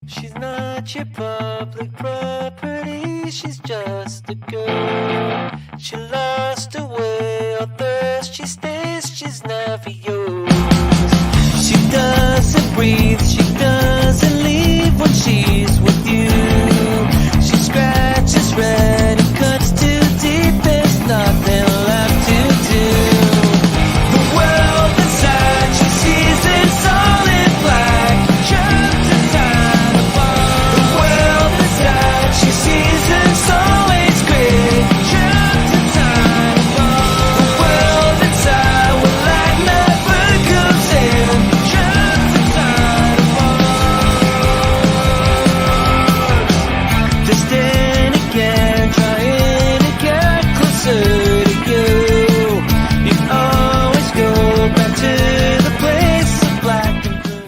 She's not your public property, she's just a girl. She lost her way, although she stays, she's never yours. She doesn't breathe, she doesn't leave when she's with you. She scratches red and cuts too deep, there's nothing left to do. The world inside she sees in solid black, trapped in time apart. The world inside she sees in always gray, trapped in time apart. The world inside will like never comes in, trapped in time apart. Distant again, trying to get closer to you. You always go back to the place of black and blue.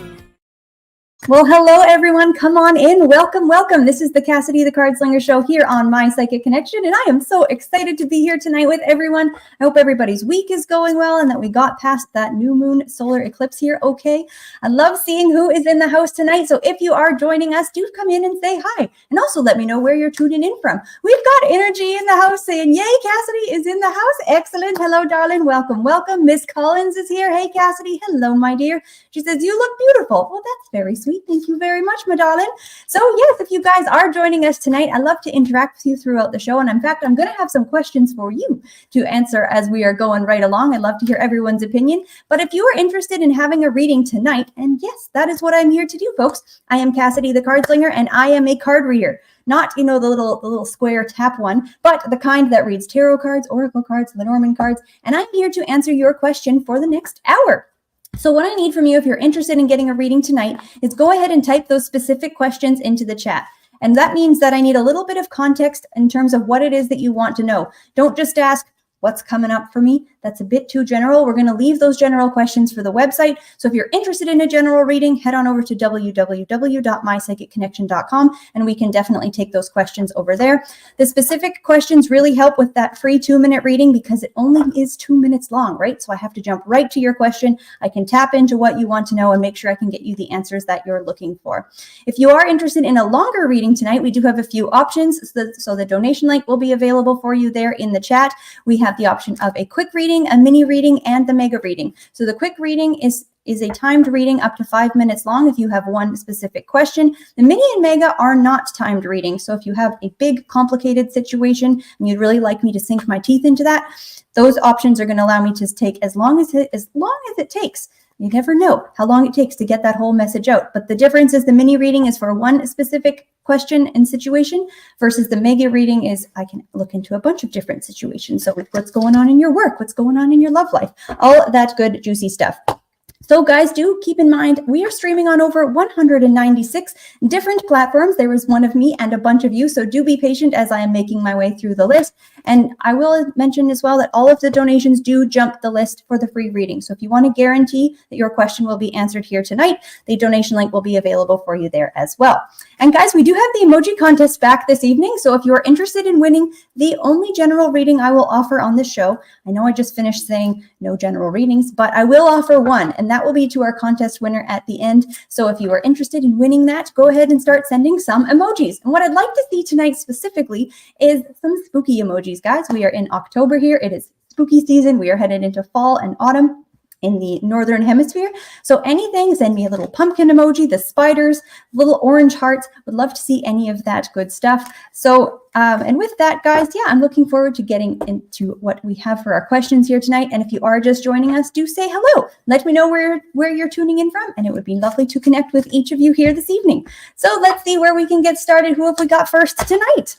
Well, hello, everyone. Come on in. Welcome, welcome. This is the Cassidy The Cardslinger show here on My Psychic Connection, and I am so excited to be here tonight with everyone. I hope everybody's week is going well and that we got past that new moon solar eclipse here okay. I love seeing who is in the house tonight, so if you are joining us, do come in and say hi, and also let me know where you're tuning in from. We've got energy in the house saying, yay, Cassidy is in the house. Excellent. Hello, darling. Welcome, welcome. Miss Collins is here. Hey, Cassidy. Hello, my dear. She says, you look beautiful. Well, that's very sweet. Thank you very much, my darling. So yes, if you guys are joining us tonight, I love to interact with you throughout the show. And in fact, I'm going to have some questions for you to answer as we are going right along. I'd love to hear everyone's opinion. But if you are interested in having a reading tonight, and yes, that is what I'm here to do, folks. I am Cassidy the Cardslinger, and I am a card reader. Not, the little square tap one, but the kind that reads tarot cards, oracle cards, Lenormand cards. And I'm here to answer your question for the next hour. So what I need from you, if you're interested in getting a reading tonight, is go ahead and type those specific questions into the chat. And that means that I need a little bit of context in terms of what it is that you want to know. Don't just ask, what's coming up for me? That's a bit too general. We're going to leave those general questions for the website. So if you're interested in a general reading, head on over to www.mypsychicconnection.com, and we can definitely take those questions over there. The specific questions really help with that free 2-minute reading because it only is 2 minutes long, right? So I have to jump right to your question. I can tap into what you want to know and make sure I can get you the answers that you're looking for. If you are interested in a longer reading tonight, we do have a few options. So the donation link will be available for you there in the chat. We have the option of a quick reading, a mini reading, and the mega reading. So the quick reading is a timed reading up to 5 minutes long if you have one specific question. The mini and mega are not timed readings. So if you have a big, complicated situation and you'd really like me to sink my teeth into that, those options are going to allow me to take as long as it takes. You never know how long it takes to get that whole message out. But the difference is the mini reading is for one specific question and situation versus the mega reading is I can look into a bunch of different situations. So what's going on in your work, what's going on in your love life, all that good, juicy stuff. So guys, do keep in mind, we are streaming on over 196 different platforms. There is one of me and a bunch of you, so do be patient as I am making my way through the list. And I will mention as well that all of the donations do jump the list for the free reading. So if you want to guarantee that your question will be answered here tonight, the donation link will be available for you there as well. And guys, we do have the emoji contest back this evening. So if you're interested in winning the only general reading I will offer on this show, I know I just finished saying no general readings, but I will offer one, and that will be to our contest winner at the end. So if you are interested in winning that, go ahead and start sending some emojis. And what I'd like to see tonight specifically is some spooky emojis, guys. We are in October here. It is spooky season. We are headed into fall and autumn in the northern hemisphere. So anything, send me a little pumpkin emoji, the spiders, little orange hearts. Would love to see any of that good stuff. So and with that, guys, yeah, I'm looking forward to getting into what we have for our questions here tonight. And if you are just joining us, do say hello. Let me know where you're tuning in from, and it would be lovely to connect with each of you here this evening. So let's see where we can get started. Who have we got first tonight?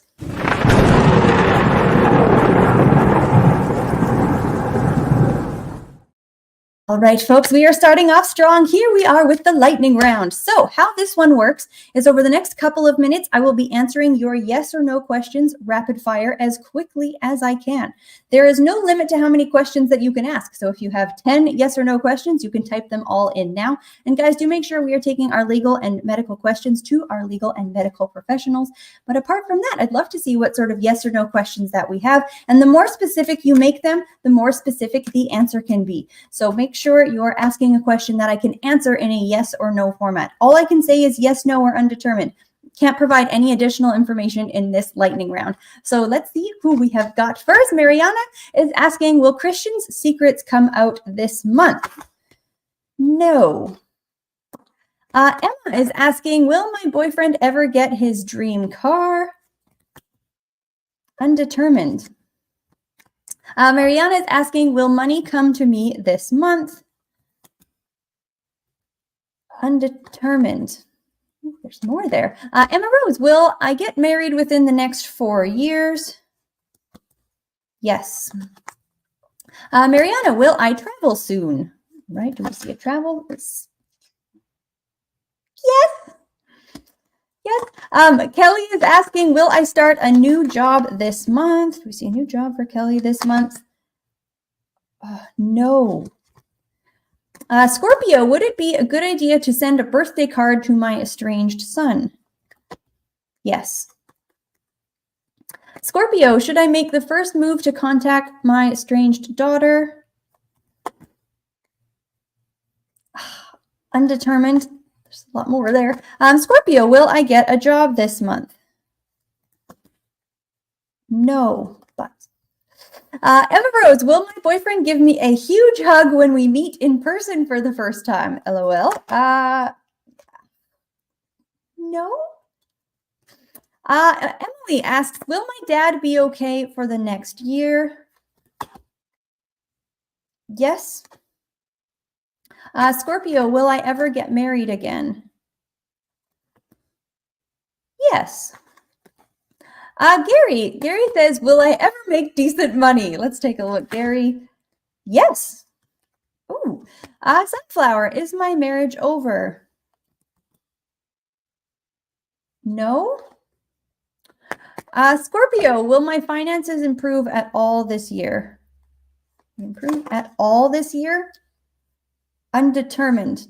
All right, folks, we are starting off strong. Here we are with the lightning round. So how this one works is over the next couple of minutes, I will be answering your yes or no questions rapid fire as quickly as I can. There is no limit to how many questions that you can ask. So if you have 10 yes or no questions, you can type them all in now. And guys, do make sure we are taking our legal and medical questions to our legal and medical professionals. But apart from that, I'd love to see what sort of yes or no questions that we have. And the more specific you make them, the more specific the answer can be. So make sure you're asking a question that I can answer in a yes or no format. All I can say is yes, no, or undetermined. Can't provide any additional information in this lightning round. So let's see who we have got first. Mariana is asking, will Christian's Secrets come out this month? No. Emma is asking, will my boyfriend ever get his dream car? Undetermined. Mariana is asking, will money come to me this month? Undetermined. Ooh, there's more there. Emma Rose, will I get married within the next 4 years? Yes. Mariana, will I travel soon? Right, do we see a travel? Yes. Yes. Kelly is asking, will I start a new job this month? Do we see a new job for Kelly this month? No. Scorpio, would it be a good idea to send a birthday card to my estranged son? Yes. Scorpio, should I make the first move to contact my estranged daughter? Undetermined. There's a lot more there. Scorpio, will I get a job this month? No, but. Emma Rose, will my boyfriend give me a huge hug when we meet in person for the first time? LOL. No. Emily asks, will my dad be okay for the next year? Yes. Scorpio, will I ever get married again? Yes. Gary says, will I ever make decent money? Let's take a look, Gary. Yes. Ooh. Sunflower, is my marriage over? No. Scorpio, will my finances improve at all this year? Improve at all this year? Undetermined.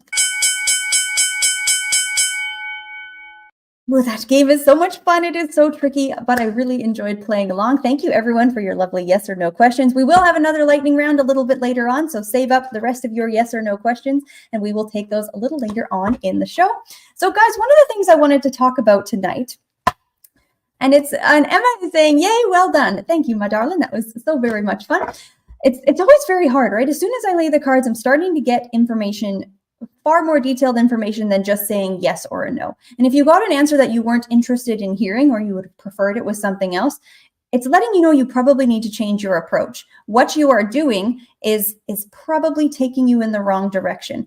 Well, that game is so much fun. It is so tricky, but I really enjoyed playing along. Thank you, everyone, for your lovely yes or no questions. We will have another lightning round a little bit later on, so save up the rest of your yes or no questions, and we will take those a little later on in the show. So, guys, one of the things I wanted to talk about tonight, and Emma is saying, yay, well done. Thank you, my darling. That was so very much fun. It's always very hard, right? As soon as I lay the cards, I'm starting to get information, far more detailed information than just saying yes or a no. And if you got an answer that you weren't interested in hearing, or you would have preferred it with something else, it's letting you know you probably need to change your approach. What you are doing is probably taking you in the wrong direction.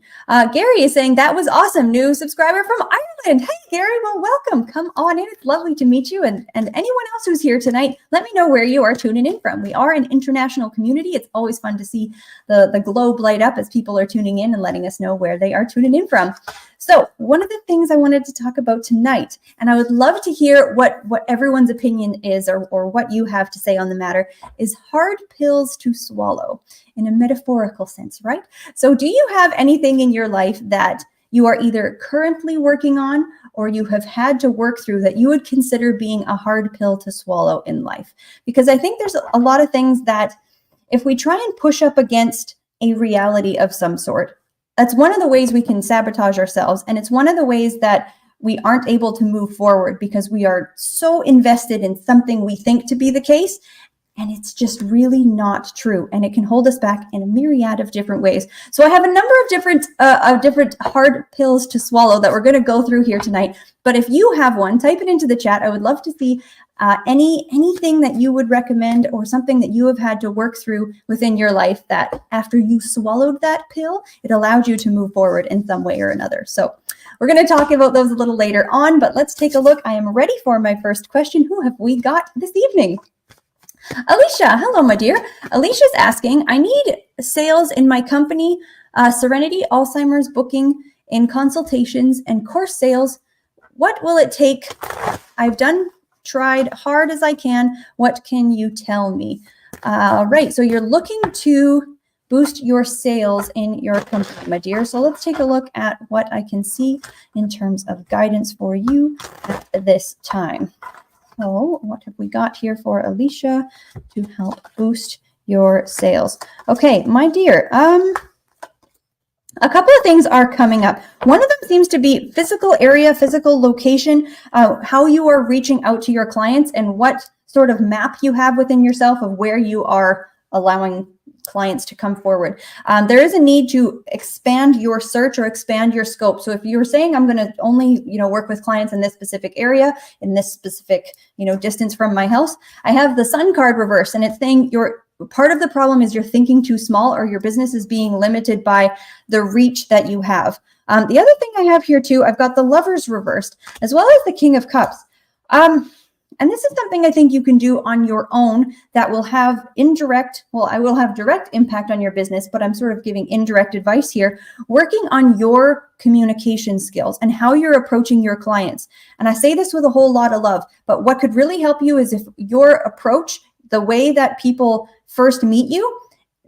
Gary is saying, that was awesome. New subscriber from Ireland. Hey, Gary, well, welcome. Come on in. It's lovely to meet you. And anyone else who's here tonight, let me know where you are tuning in from. We are an international community. It's always fun to see the globe light up as people are tuning in and letting us know where they are tuning in from. So one of the things I wanted to talk about tonight, and I would love to hear what everyone's opinion is, or what you have to say on the matter, is hard pills to swallow in a metaphorical sense, right? So do you have anything in your life that you are either currently working on or you have had to work through that you would consider being a hard pill to swallow in life? Because I think there's a lot of things that if we try and push up against a reality of some sort, that's one of the ways we can sabotage ourselves. And it's one of the ways that we aren't able to move forward because we are so invested in something we think to be the case. And it's just really not true. And it can hold us back in a myriad of different ways. So I have a number of different hard pills to swallow that we're going to go through here tonight. But if you have one, type it into the chat. I would love to see anything that you would recommend, or something that you have had to work through within your life that after you swallowed that pill, it allowed you to move forward in some way or another. So we're going to talk about those a little later on, but let's take a look. I am ready for my first question. Who have we got this evening? Alicia, hello, my dear. Alicia's asking, I need sales in my company, Serenity Alzheimer's booking in consultations and course sales. What will it take? I've tried hard as I can. What can you tell me? Right, so you're looking to boost your sales in your company, my dear. So let's take a look at what I can see in terms of guidance for you at this time. So what have we got here for Alicia to help boost your sales? Okay, my dear, A couple of things are coming up. One of them seems to be physical area, physical location, how you are reaching out to your clients and what sort of map you have within yourself of where you are allowing clients to come forward. There is a need to expand your search or expand your scope. So if you're saying I'm going to only, work with clients in this specific area, in this specific, distance from my house, I have the Sun card reversed, and it's saying part of the problem is you're thinking too small, or your business is being limited by the reach that you have. The other thing I have here too, I've got the Lovers reversed, as well as the King of Cups. And this is something I think you can do on your own that will have I will have direct impact on your business, but I'm sort of giving indirect advice here, working on your communication skills and how you're approaching your clients. And I say this with a whole lot of love, but what could really help you is if your approach, the way that people first meet you,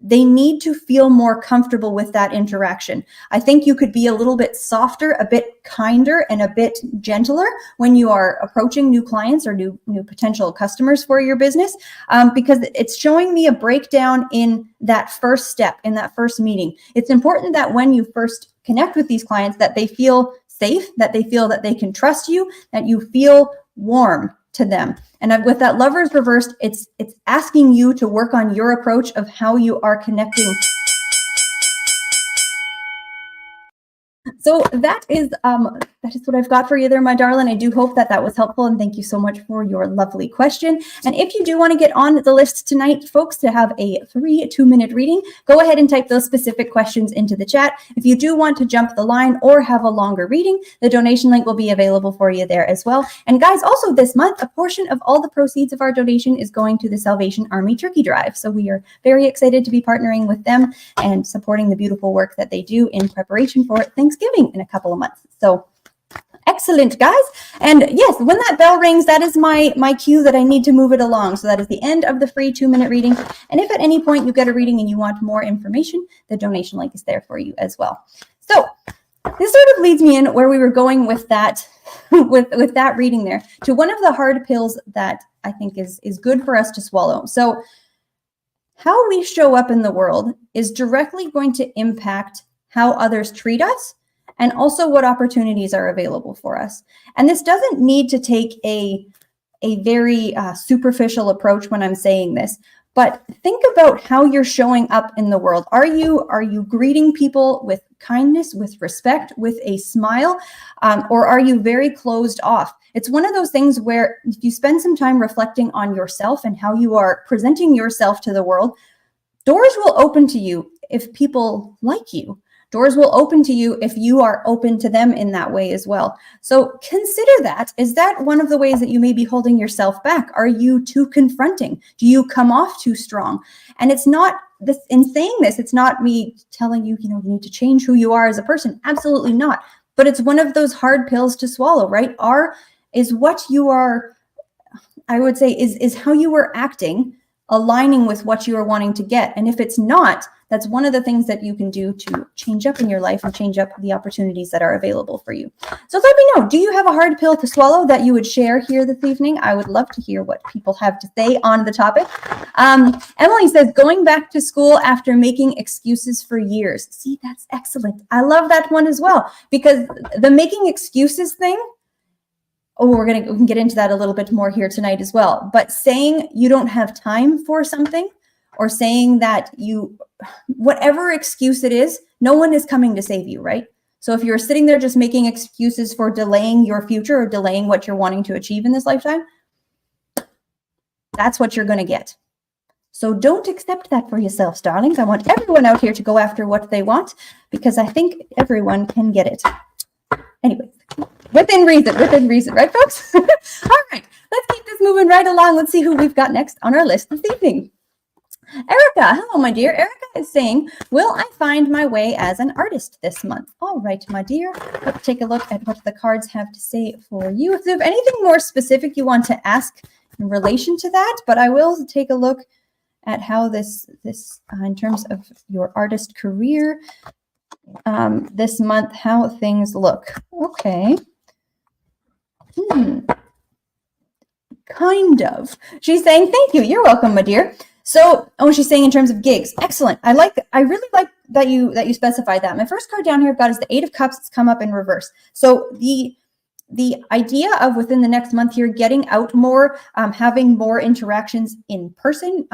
they need to feel more comfortable with that interaction. I think you could be a little bit softer, a bit kinder, and a bit gentler when you are approaching new clients or new potential customers for your business, because it's showing me a breakdown in that first step, in that first meeting. It's important that when you first connect with these clients, that they feel safe, that they feel that they can trust you, that you feel warm to them. And with that Lovers reversed, it's asking you to work on your approach of how you are connecting. So that is what I've got for you there, my darling. I do hope that was helpful, and thank you so much for your lovely question. And if you do want to get on the list tonight, folks, to have a free 2-minute reading, go ahead and type those specific questions into the chat. If you do want to jump the line or have a longer reading, the donation link will be available for you there as well. And guys, also this month, a portion of all the proceeds of our donation is going to the Salvation Army Turkey Drive. So we are very excited to be partnering with them and supporting the beautiful work that they do in preparation for Thanksgiving in a couple of months. So excellent, guys. And yes, when that bell rings, that is my cue that I need to move it along. So that is the end of the free 2-minute reading. And if at any point you get a reading and you want more information, the donation link is there for you as well. So this sort of leads me in where we were going with that, with that reading there, to one of the hard pills that I think is good for us to swallow. So how we show up in the world is directly going to impact how others treat us, and also what opportunities are available for us. And this doesn't need to take a very superficial approach when I'm saying this, but think about how you're showing up in the world. Are you greeting people with kindness, with respect, with a smile, or are you very closed off? It's one of those things where if you spend some time reflecting on yourself and how you are presenting yourself to the world, doors will open to you if people like you. Doors will open to you if you are open to them in that way as well. So consider that. Is that one of the ways that you may be holding yourself back? Are you too confronting? Do you come off too strong? And it's not this, in saying this, it's not me telling you, you need to change who you are as a person. Absolutely not. But it's one of those hard pills to swallow, right? Is what you are, I would say, is how you are acting aligning with what you are wanting to get. And if it's not, that's one of the things that you can do to change up in your life and change up the opportunities that are available for you. So let me know, do you have a hard pill to swallow that you would share here this evening? I would love to hear what people have to say on the topic. Emily says, going back to school after making excuses for years. See, that's excellent. I love that one as well, because the making excuses thing, we can get into that a little bit more here tonight as well. But saying you don't have time for something, or saying that whatever excuse it is, no one is coming to save you, right? So if you're sitting there just making excuses for delaying your future or delaying what you're wanting to achieve in this lifetime, that's what you're going to get. So don't accept that for yourselves, darlings. I want everyone out here to go after what they want, because I think everyone can get it. Anyway, within reason, right, folks? All right, let's keep this moving right along. Let's see who we've got next on our list this evening. Erica, hello, my dear. Erica is saying, will I find my way as an artist this month? All right, my dear. Let's take a look at what the cards have to say for you. If there's anything more specific you want to ask in relation to that, but I will take a look at how this in terms of your artist career this month, how things look. Okay. Kind of. She's saying, thank you. You're welcome, my dear. So, oh, she's saying in terms of gigs. Excellent. I really like that you specified that. My first card down here I've got is the 8 of Cups. It's come up in reverse. So the idea of within the next month here, getting out more, having more interactions in person,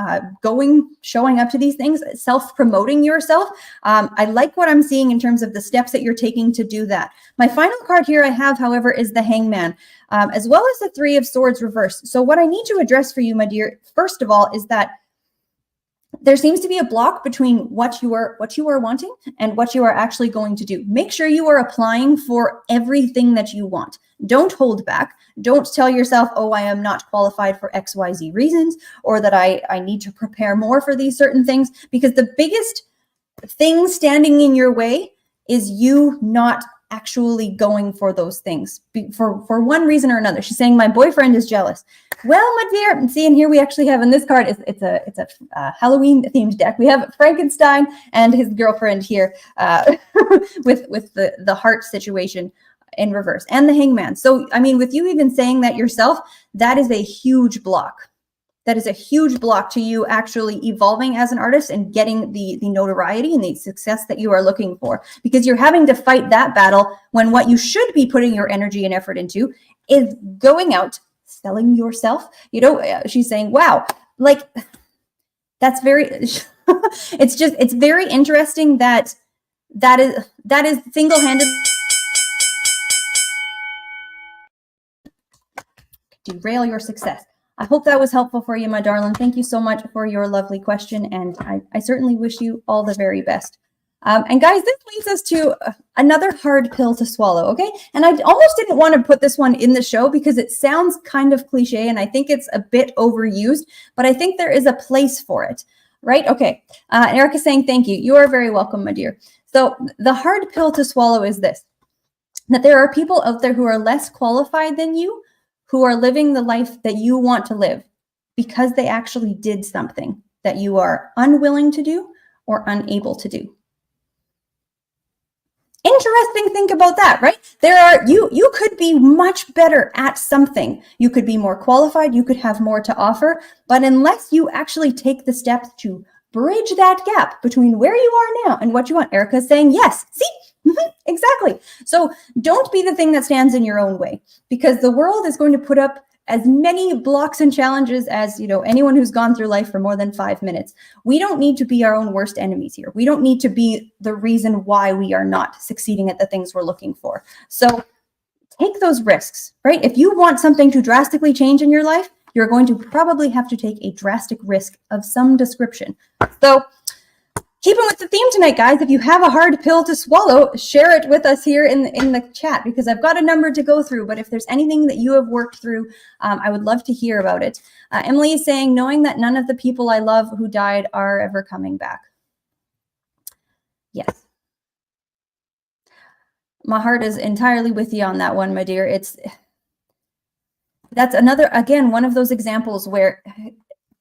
showing up to these things, self-promoting yourself. I like what I'm seeing in terms of the steps that you're taking to do that. My final card here I have, however, is the Hangman, as well as the 3 of Swords reverse. So what I need to address for you, my dear, first of all, is that there seems to be a block between what you are wanting and what you are actually going to do. Make sure you are applying for everything that you want. Don't hold back. Don't tell yourself, oh, I am not qualified for XYZ reasons, or that I need to prepare more for these certain things, because the biggest thing standing in your way is you not actually going for those things for one reason or another. She's saying my boyfriend is jealous. Well, my dear, and see, and here we actually have in this card, it's a Halloween themed deck. We have Frankenstein and his girlfriend here with the heart situation in reverse and the Hangman. So, I mean, with you even saying that yourself, that is a huge block. That is a huge block to you actually evolving as an artist and getting the notoriety and the success that you are looking for, because you're having to fight that battle when what you should be putting your energy and effort into is going out, selling yourself. You know, she's saying, wow, like that's very, it's very interesting that is single-handed derail your success. I hope that was helpful for you, my darling. Thank you so much for your lovely question, and I certainly wish you all the very best. And guys, this leads us to another hard pill to swallow, okay? And I almost didn't want to put this one in the show because it sounds kind of cliche, and I think it's a bit overused, but I think there is a place for it, right? Okay, Erica's saying thank you. You are very welcome, my dear. So the hard pill to swallow is this, that there are people out there who are less qualified than you, who are living the life that you want to live because they actually did something that you are unwilling to do or unable to do. Interesting thing about that, right? You could be much better at something. You could be more qualified, you could have more to offer, but unless you actually take the steps to bridge that gap between where you are now and what you want. Erica's saying yes. See? Exactly. So don't be the thing that stands in your own way, because the world is going to put up as many blocks and challenges as, you know, anyone who's gone through life for more than 5 minutes. We don't need to be our own worst enemies here. We don't need to be the reason why we are not succeeding at the things we're looking for. So take those risks, right? If you want something to drastically change in your life, you're going to probably have to take a drastic risk of some description. So keeping with the theme tonight, guys, if you have a hard pill to swallow, share it with us here in the chat, because I've got a number to go through. But if there's anything that you have worked through, I would love to hear about it. Emily is saying, knowing that none of the people I love who died are ever coming back. Yes. My heart is entirely with you on that one, my dear. That's another, again, one of those examples where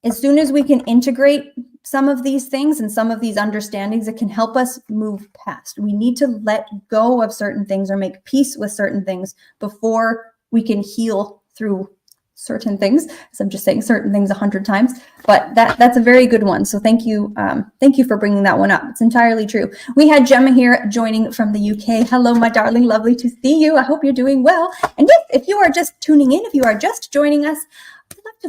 as soon as we can integrate some of these things and some of these understandings, it can help us move past. We need to let go of certain things or make peace with certain things before we can heal through certain things. So I'm just saying certain things 100 times, but that's a very good one. So thank you for bringing that one up. It's entirely true. We had Gemma here joining from the UK. Hello, my darling, lovely to see you. I hope you're doing well. And yes, if you are just tuning in, if you are just joining us, I'd love to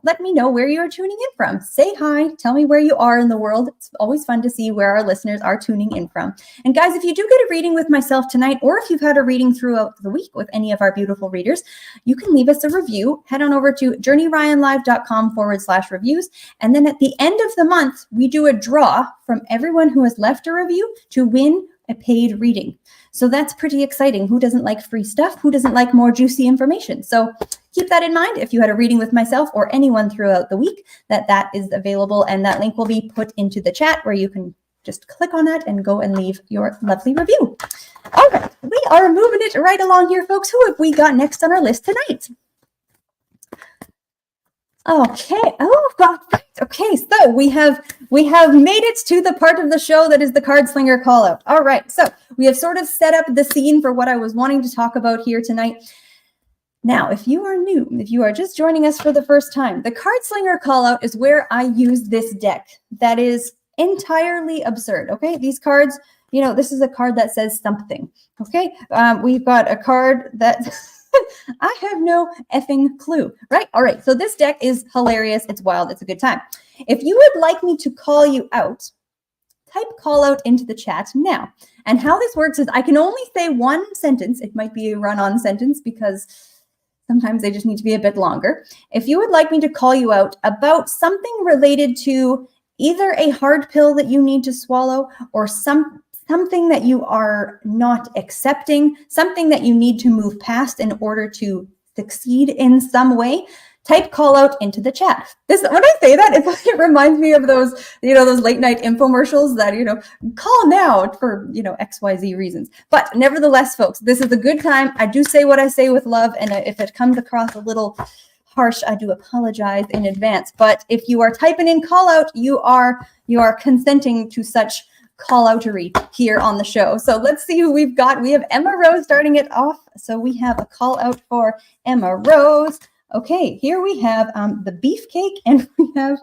let me know where you are tuning in from. Say hi, tell me where you are in the world. It's always fun to see where our listeners are tuning in from. And guys, if you do get a reading with myself tonight, or if you've had a reading throughout the week with any of our beautiful readers, you can leave us a review. Head on over to journeyryanlive.com/reviews. And then at the end of the month, we do a draw from everyone who has left a review to win a paid reading. So that's pretty exciting. Who doesn't like free stuff? Who doesn't like more juicy information? So keep that in mind if you had a reading with myself or anyone throughout the week, that is available, and that link will be put into the chat where you can just click on that and go and leave your lovely review. All right, we are moving it right along here, folks. Who have we got next on our list tonight? Okay. Oh God. Okay. So we have made it to the part of the show that is the Cardslinger call out. All right. So we have sort of set up the scene for what I was wanting to talk about here tonight. Now, if you are new, if you are just joining us for the first time, the Cardslinger call out is where I use this deck that is entirely absurd. Okay, these cards, you know, this is a card that says something. Okay, we've got a card that I have no effing clue, right? All right, so this deck is hilarious. It's wild. It's a good time. If you would like me to call you out, type call out into the chat now. And how this works is I can only say one sentence. It might be a run-on sentence because sometimes they just need to be a bit longer. If you would like me to call you out about something related to either a hard pill that you need to swallow or something that you are not accepting, something that you need to move past in order to succeed in some way, type call out into the chat. When I say that, it reminds me of those, those late night infomercials that, call now for, XYZ reasons. But nevertheless, folks, this is a good time. I do say what I say with love. And if it comes across a little harsh, I do apologize in advance. But if you are typing in call out, you are consenting to such call outery here on the show. So let's see who we've got. We have Emma Rose starting it off. So we have a call out for Emma Rose. Okay, here we have the beefcake, and we have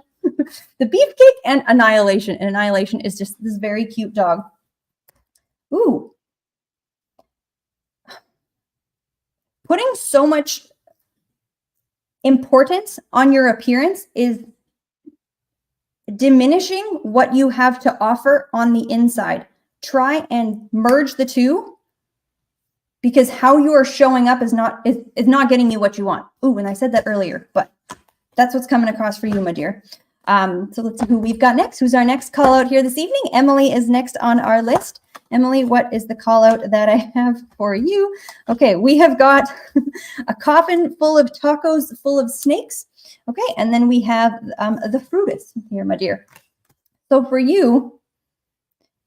the beefcake and Annihilation. And Annihilation is just this very cute dog. Ooh. Putting so much importance on your appearance is diminishing what you have to offer on the inside. Try and merge the two, because how you are showing up is not getting you what you want. Ooh, and I said that earlier, but that's what's coming across for you, my dear. So let's see who we've got next. Who's our next call out here this evening? Emily is next on our list. Emily, what is the call out that I have for you? Okay, we have got a coffin full of tacos full of snakes. Okay, and then we have the fruitus here, my dear. So for you,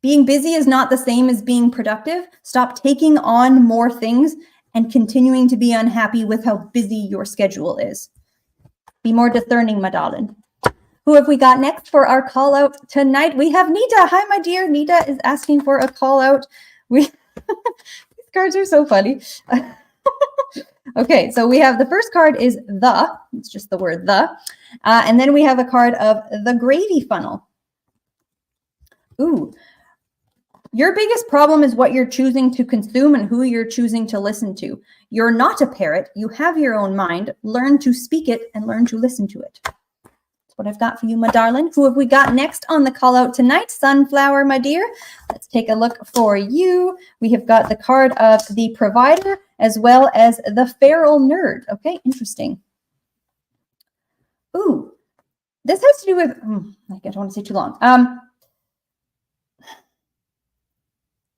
being busy is not the same as being productive. Stop taking on more things and continuing to be unhappy with how busy your schedule is. Be more discerning, my darling. Who have we got next for our call out tonight? We have Nita. Hi, my dear. Nita is asking for a call out. These cards are so funny. Okay, so we have the first card is the. It's just the word the. And then we have a card of the gravy funnel. Ooh. Your biggest problem is what you're choosing to consume and who you're choosing to listen to. You're not a parrot. You have your own mind. Learn to speak it and learn to listen to it. That's what I've got for you, my darling. Who have we got next on the call out tonight? Sunflower, my dear. Let's take a look for you. We have got the card of the provider as well as the feral nerd. Okay, interesting. Ooh, this has to do with, I don't want to say too long.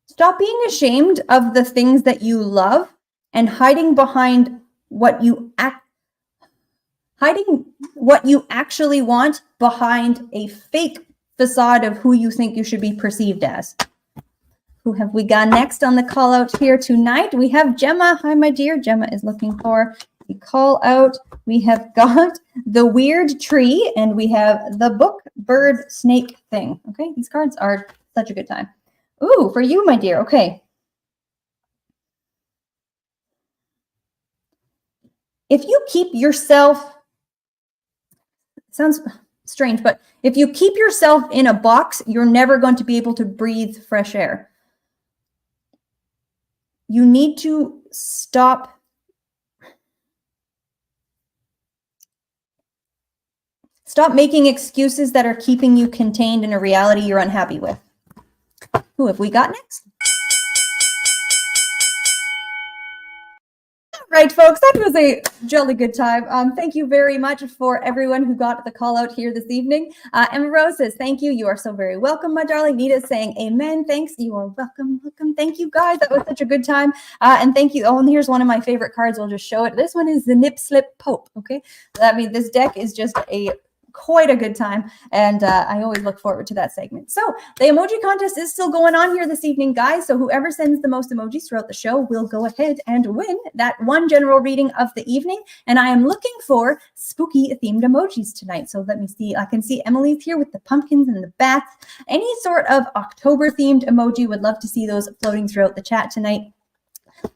Stop being ashamed of the things that you love and hiding behind what you actually want behind a fake facade of who you think you should be perceived as. Who have we got next on the call out here tonight? We have Gemma. Hi, my dear. Gemma is looking for the call out. We have got the weird tree and we have the book bird snake thing. Okay, these cards are such a good time. Ooh, for you, my dear. Okay. If you keep yourself, sounds strange, but if you keep yourself in a box, you're never going to be able to breathe fresh air. You need to stop making excuses that are keeping you contained in a reality you're unhappy with. Who have we got next? Right, folks, that was a jolly good time. Thank you very much for everyone who got the call out here this evening. Emma Rose says, thank you. You are so very welcome, my darling. Nita is saying, amen. Thanks. You are welcome. Welcome. Thank you, guys. That was such a good time. And thank you. Oh, and here's one of my favorite cards. We'll just show it. This one is the Nip Slip Pope. Okay. I mean, this deck is just quite a good time, and I always look forward to that segment. So the emoji contest is still going on here this evening, guys. So whoever sends the most emojis throughout the show will go ahead and win that one general reading of the evening. And I am looking for spooky themed emojis tonight. So let me see. I can see Emily's here with the pumpkins and the bats. Any sort of October themed emoji, would love to see those floating throughout the chat tonight.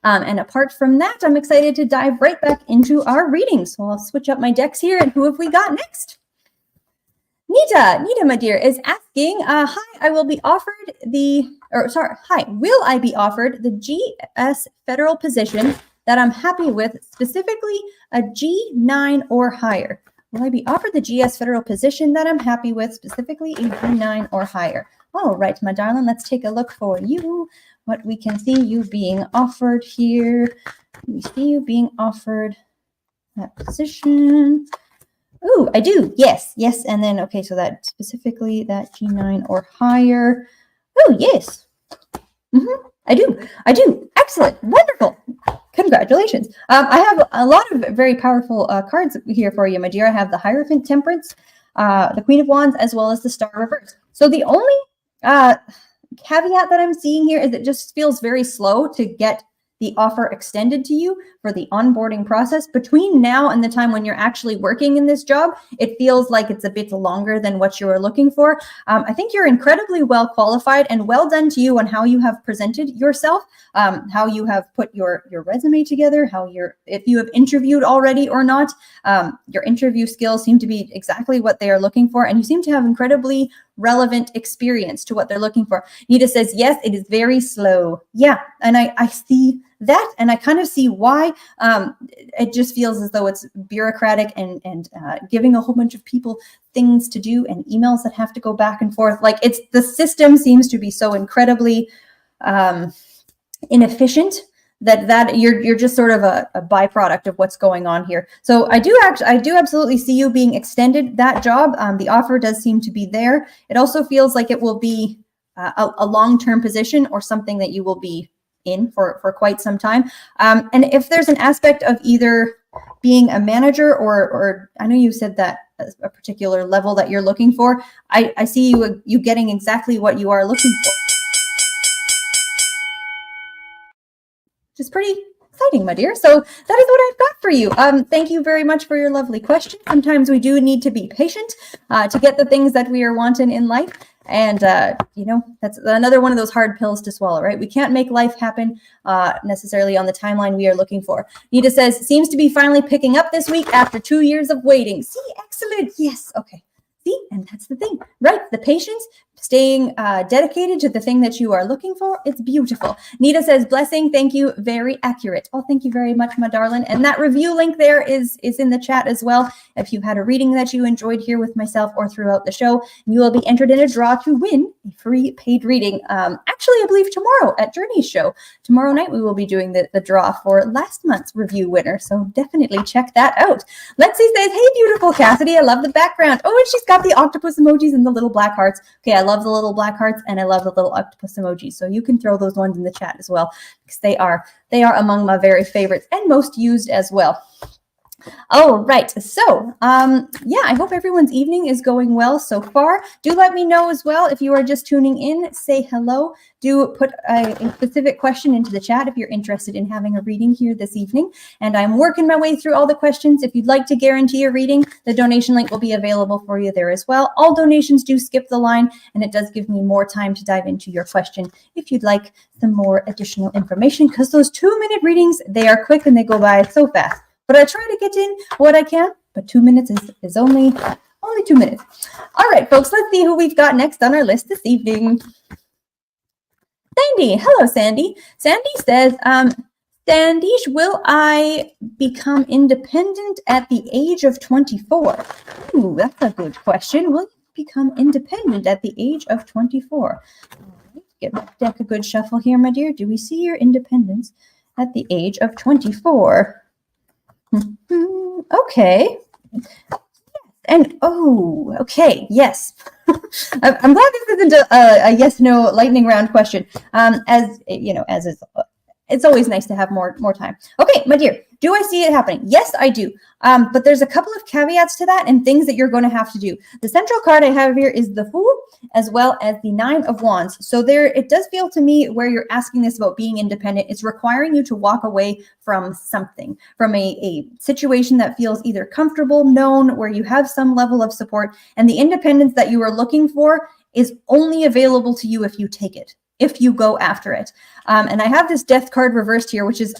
And apart from that, I'm excited to dive right back into our readings. So I'll switch up my decks here. And who have we got next? Nita, my dear, is asking, hi, I will be offered will I be offered the GS federal position that I'm happy with, specifically a G9 or higher? Will I be offered the GS federal position that I'm happy with, specifically a G9 or higher? All right, my darling, let's take a look for you, what we can see you being offered here. We see you being offered that position. Oh, I do. Yes. And then, okay, so that specifically that G9 or higher. Oh, yes. I do. Excellent. Wonderful. Congratulations. I have a lot of very powerful cards here for you, my dear. I have the Hierophant, Temperance, the Queen of Wands, as well as the Star Reverse. So the only caveat that I'm seeing here is it just feels very slow to get the offer extended to you for the onboarding process. Between now and the time when you're actually working in this job, it feels like it's a bit longer than what you were looking for. I think you're incredibly well qualified, and well done to you on how you have presented yourself, how you have put your resume together, if you have interviewed already or not. Your interview skills seem to be exactly what they are looking for, and you seem to have incredibly relevant experience to what they're looking for. Nita says, yes, it is very slow. Yeah, and I see that, and I kind of see why. It just feels as though it's bureaucratic and giving a whole bunch of people things to do and emails that have to go back and forth. Like, the system seems to be so incredibly inefficient that you're just sort of a byproduct of what's going on here. So I do absolutely see you being extended that job. The offer does seem to be there. It also feels like it will be a long-term position, or something that you will be in for quite some time. And if there's an aspect of either being a manager or I know you said that a particular level that you're looking for, I see you getting exactly what you are looking for. Which is pretty exciting, my dear. So that is what I've got for you. Thank you very much for your lovely question. Sometimes we do need to be patient to get the things that we are wanting in life. And, that's another one of those hard pills to swallow, right? We can't make life happen necessarily on the timeline we are looking for. Nita says, seems to be finally picking up this week after 2 years of waiting. See, excellent. Yes. Okay. See, and that's the thing, right? The patience, staying dedicated to the thing that you are looking for. It's beautiful. Nita says, blessing. Thank you. Very accurate. Oh, thank you very much, my darling. And that review link there is in the chat as well. If you had a reading that you enjoyed here with myself or throughout the show, you will be entered in a draw to win a free paid reading. Actually, I believe tomorrow at Journey's show. Tomorrow night, we will be doing the draw for last month's review winner. So definitely check that out. Lexi says, hey, beautiful Cassidy. I love the background. Oh, and she's got the octopus emojis and the little black hearts. Okay, I love the little black hearts and I love the little octopus emojis. So you can throw those ones in the chat as well, because they are among my very favorites and most used as well. All right. So, I hope everyone's evening is going well so far. Do let me know as well if you are just tuning in. Say hello. Do put a specific question into the chat if you're interested in having a reading here this evening. And I'm working my way through all the questions. If you'd like to guarantee a reading, the donation link will be available for you there as well. All donations do skip the line, and it does give me more time to dive into your question if you'd like some more additional information, because those 2-minute readings, they are quick and they go by so fast. But I try to get in what I can, but 2 minutes is only 2 minutes. All right, folks, let's see who we've got next on our list this evening. Sandy. Hello, Sandy. Sandy says, Sandeesh, will I become independent at the age of 24? Ooh, that's a good question. Will you become independent at the age of 24? All right, give my deck a good shuffle here, my dear. Do we see your independence at the age of 24? Okay. And okay. Yes. I'm glad this isn't a yes/no lightning round question. As you know, as is, it's always nice to have more time. Okay, my dear, do I see it happening? Yes, I do. But there's a couple of caveats to that and things that you're going to have to do. The central card I have here is the Fool, as well as the 9 of Wands. So it does feel to me where you're asking this about being independent, it's requiring you to walk away from something, from a situation that feels either comfortable, known, where you have some level of support, and the independence that you are looking for is only available to you if you take it. if you go after it. And I have this death card reversed here, which is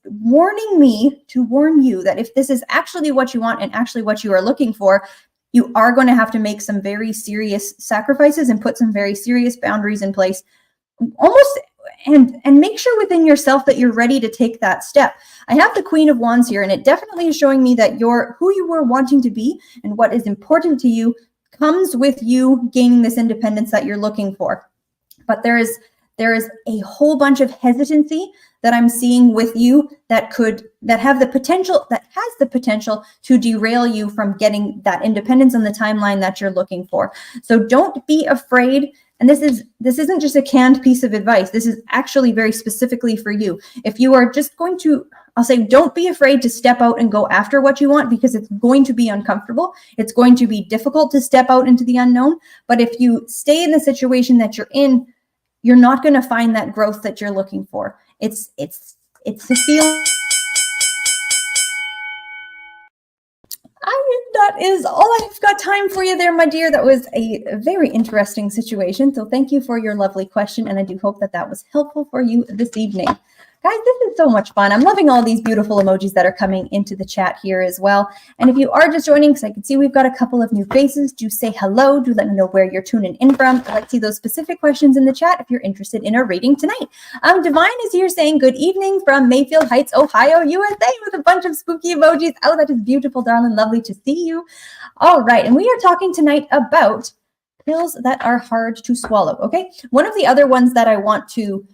warning me to warn you that if this is actually what you want and actually what you are looking for, you are going to have to make some very serious sacrifices and put some very serious boundaries in place, almost, and make sure within yourself that you're ready to take that step. I have the Queen of Wands here, and it definitely is showing me that who you were wanting to be and what is important to you comes with you gaining this independence that you're looking for. But there is a whole bunch of hesitancy that I'm seeing with you that has the potential to derail you from getting that independence on the timeline that you're looking for. So don't be afraid. And this isn't just a canned piece of advice. This is actually very specifically for you. If you are just going to, I'll say, don't be afraid to step out and go after what you want, because it's going to be uncomfortable. It's going to be difficult to step out into the unknown. But if you stay in the situation that you're in, you're not going to find that growth that you're looking for. It's the feel. That is all I've got time for you there, my dear. That was a very interesting situation. So thank you for your lovely question. And I do hope that was helpful for you this evening. Guys, this is so much fun. I'm loving all these beautiful emojis that are coming into the chat here as well. And if you are just joining, because I can see we've got a couple of new faces, do say hello. Do let me know where you're tuning in from. I'd like to see those specific questions in the chat if you're interested in a reading tonight. Divine is here saying good evening from Mayfield Heights, Ohio, USA, with a bunch of spooky emojis. Oh, that is beautiful, darling. Lovely to see you. All right. And we are talking tonight about pills that are hard to swallow. Okay. One of the other ones that I want to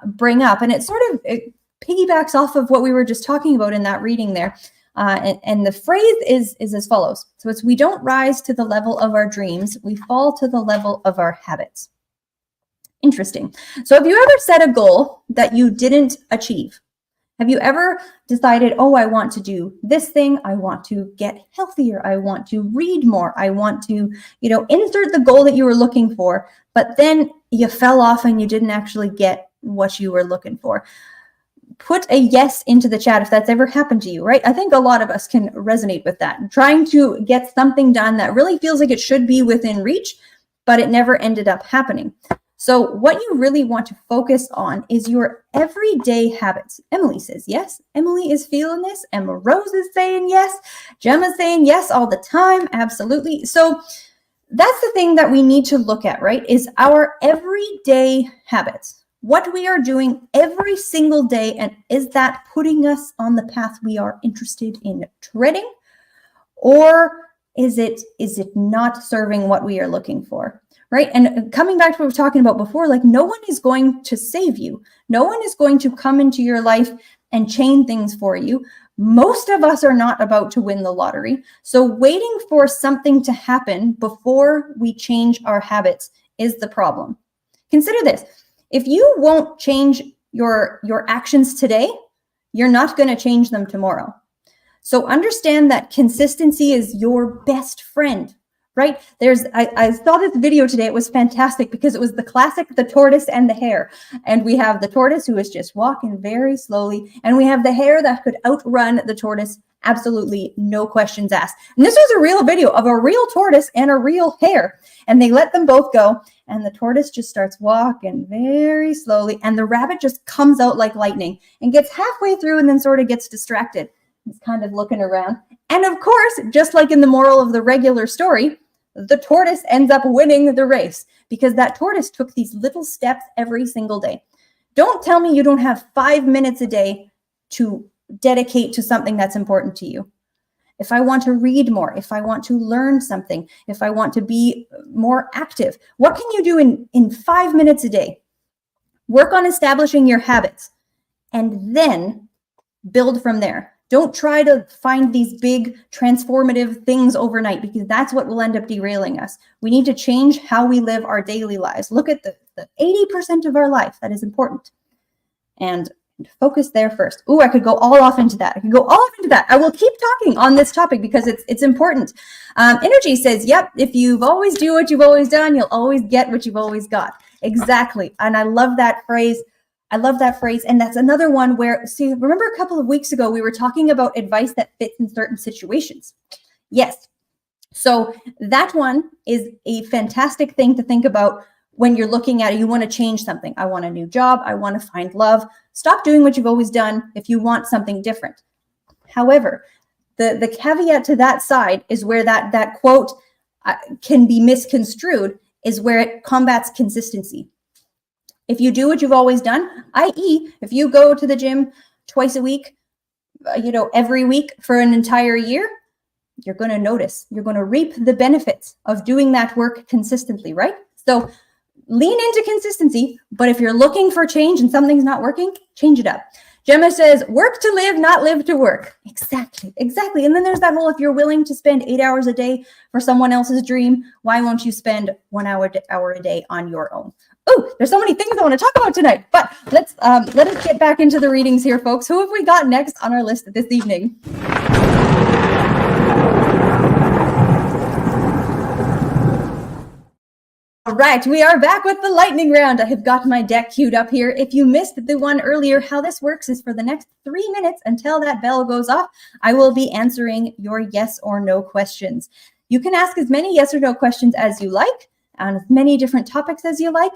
bring up, and it piggybacks off of what we were just talking about in that reading there, and the phrase is as follows. So it's, we don't rise to the level of our dreams, we fall to the level of our habits. Interesting. So have you ever set a goal that you didn't achieve? Have you ever decided, oh, I want to do this thing, I want to get healthier, I want to read more, I want to, insert the goal that you were looking for, but then you fell off and you didn't actually get what you were looking for? Put a yes into the chat if that's ever happened to you, right? I think a lot of us can resonate with that. Trying to get something done that really feels like it should be within reach, but it never ended up happening. So what you really want to focus on is your everyday habits. Emily says yes. Emily is feeling this. Emma Rose is saying yes. Gemma's saying yes all the time. Absolutely. So that's the thing that we need to look at, right? Is our everyday habits. What we are doing every single day, and is that putting us on the path we are interested in treading? Or is it not serving what we are looking for? Right? And coming back to what we were talking about before, like, no one is going to save you. No one is going to come into your life and chain things for you. Most of us are not about to win the lottery. So waiting for something to happen before we change our habits is the problem. Consider this. If you won't change your actions today, you're not going to change them tomorrow. So understand that consistency is your best friend. Right? I saw this video today. It was fantastic because it was the classic, the tortoise and the hare. And we have the tortoise who is just walking very slowly. And we have the hare that could outrun the tortoise. Absolutely no questions asked. And this was a real video of a real tortoise and a real hare. And they let them both go. And the tortoise just starts walking very slowly. And the rabbit just comes out like lightning and gets halfway through and then sort of gets distracted. He's kind of looking around. And of course, just like in the moral of the regular story, the tortoise ends up winning the race because that tortoise took these little steps every single day. Don't tell me you don't have 5 minutes a day to dedicate to something that's important to you. If I want to read more, if I want to learn something, if I want to be more active, what can you do in 5 minutes a day? Work on establishing your habits and then build from there. Don't try to find these big transformative things overnight because that's what will end up derailing us. We need to change how we live our daily lives. Look at the 80% of our life that is important and focus there first. Ooh, I could go all off into that. I will keep talking on this topic because it's important. Energy says, yep, if you've always do what you've always done, you'll always get what you've always got. Exactly. And I love that phrase. And that's another one where, see, remember a couple of weeks ago, we were talking about advice that fits in certain situations. Yes. So that one is a fantastic thing to think about when you're looking at it, you want to change something. I want a new job. I want to find love. Stop doing what you've always done if you want something different. However, the caveat to that side is where that quote can be misconstrued, is where it combats consistency. If you do what you've always done, i.e., if you go to the gym twice a week, every week for an entire year, you're going to notice, you're going to reap the benefits of doing that work consistently, right? So lean into consistency, but if you're looking for change and something's not working, change it up. Gemma says, work to live, not live to work. Exactly. And then there's that whole, if you're willing to spend 8 hours a day for someone else's dream, why won't you spend 1 hour a day on your own? Oh, there's so many things I want to talk about tonight, but let us get back into the readings here, folks. Who have we got next on our list this evening? All right, we are back with the lightning round. I have got my deck queued up here. If you missed the one earlier, how this works is for the next 3 minutes until that bell goes off, I will be answering your yes or no questions. You can ask as many yes or no questions as you like on as many different topics as you like.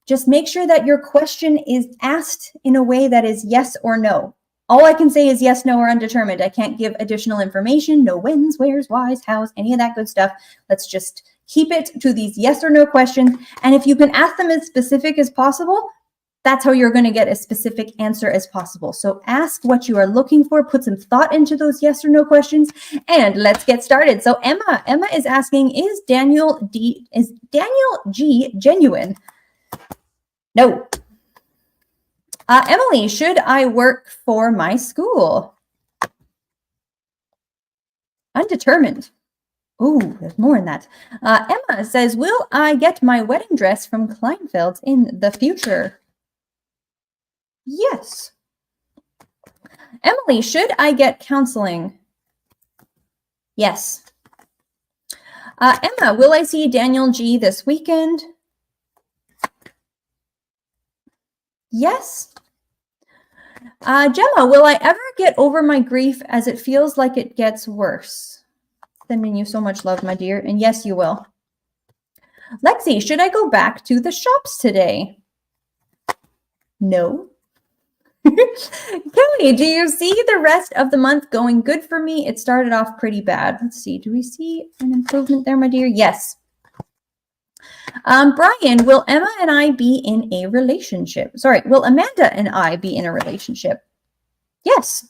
Just make sure that your question is asked in a way that is yes or no. All I can say is yes, no, or undetermined. I can't give additional information, no whens, wheres, whys, hows, any of that good stuff. Let's just keep it to these yes or no questions. And if you can ask them as specific as possible, that's how you're going to get a specific answer as possible. So ask what you are looking for, put some thought into those yes or no questions, and let's get started. So Emma is asking, is Daniel G genuine? No. Emily, should I work for my school? Undetermined. Ooh, there's more in that. Emma says, will I get my wedding dress from Kleinfeld in the future? Yes. Emily, should I get counseling? Yes. Emma, will I see Daniel G this weekend? Yes. Gemma, will I ever get over my grief as it feels like it gets worse? Sending you so much love, my dear. And yes, you will. Lexi, should I go back to the shops today? No. Kelly, do you see the rest of the month going good for me? It started off pretty bad. Let's see. Do we see an improvement there, my dear? Yes. Brian, will Emma and I be in a relationship? Sorry, will Amanda and I be in a relationship? Yes.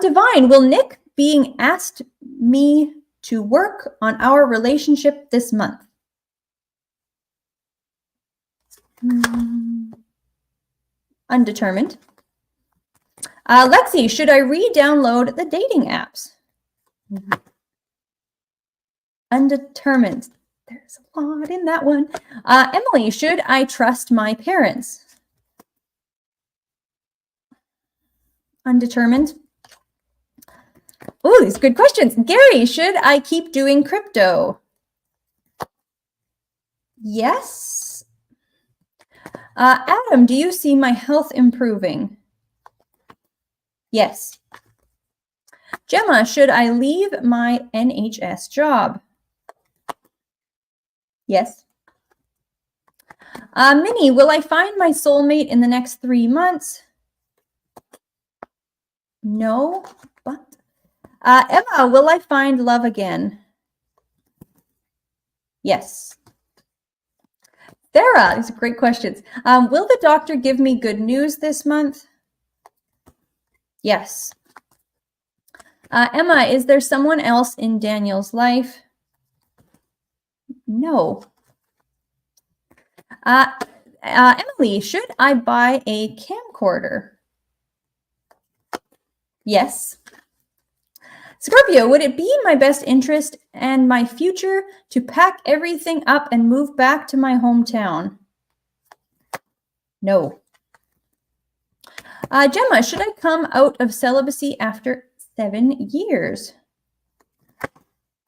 Divine, will Nick being asked me to work on our relationship this month? Undetermined. Lexi, should I re-download the dating apps? Undetermined. There's a lot in that one. Emily, should I trust my parents? Undetermined. Oh, these are good questions. Gary, should I keep doing crypto? Yes. Adam, do you see my health improving? Yes. Gemma, should I leave my NHS job? Yes. Minnie, will I find my soulmate in the next 3 months? No, but Emma, will I find love again? Yes. Sarah, these are great questions. Will the doctor give me good news this month? Yes. Emma, is there someone else in Daniel's life? No. Emily, should I buy a camcorder? Yes. Scorpio, would it be in my best interest and my future to pack everything up and move back to my hometown? No. Gemma, should I come out of celibacy after 7 years?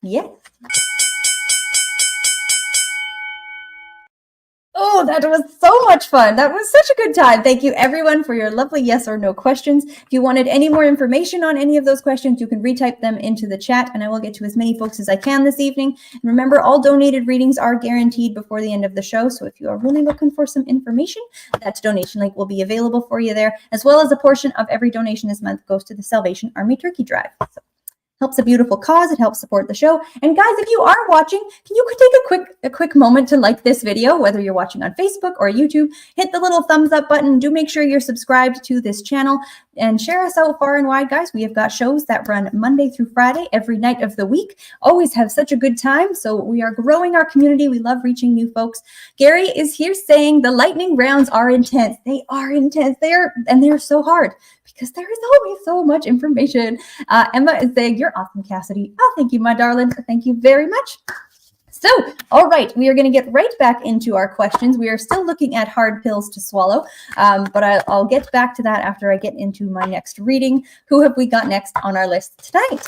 Yes. Oh, Oh, that was so much fun. That was such a good time. Thank you everyone for your lovely yes or no questions. If you wanted any more information on any of those questions, you can retype them into the chat and I will get to as many folks as I can this evening. And remember, all donated readings are guaranteed before the end of the show. So if you are really looking for some information, that donation link will be available for you there, as well as a portion of every donation this month goes to the Salvation Army Turkey Drive. So helps a beautiful cause. It helps support the show. And guys, if you are watching, can you take a quick moment to like this video, whether you're watching on Facebook or YouTube, hit the little thumbs up button. Do make sure you're subscribed to this channel and share us out far and wide, guys. We have got shows that run Monday through Friday, every night of the week. Always have such a good time. So we are growing our community. We love reaching new folks. Gary is here saying the lightning rounds are intense. They are intense. They're so hard because there is always so much information. Emma is saying, you're awesome, Cassidy. Oh, thank you, my darling. Thank you very much. So, all right, we are going to get right back into our questions. We are still looking at hard pills to swallow, but I'll get back to that after I get into my next reading. Who have we got next on our list tonight?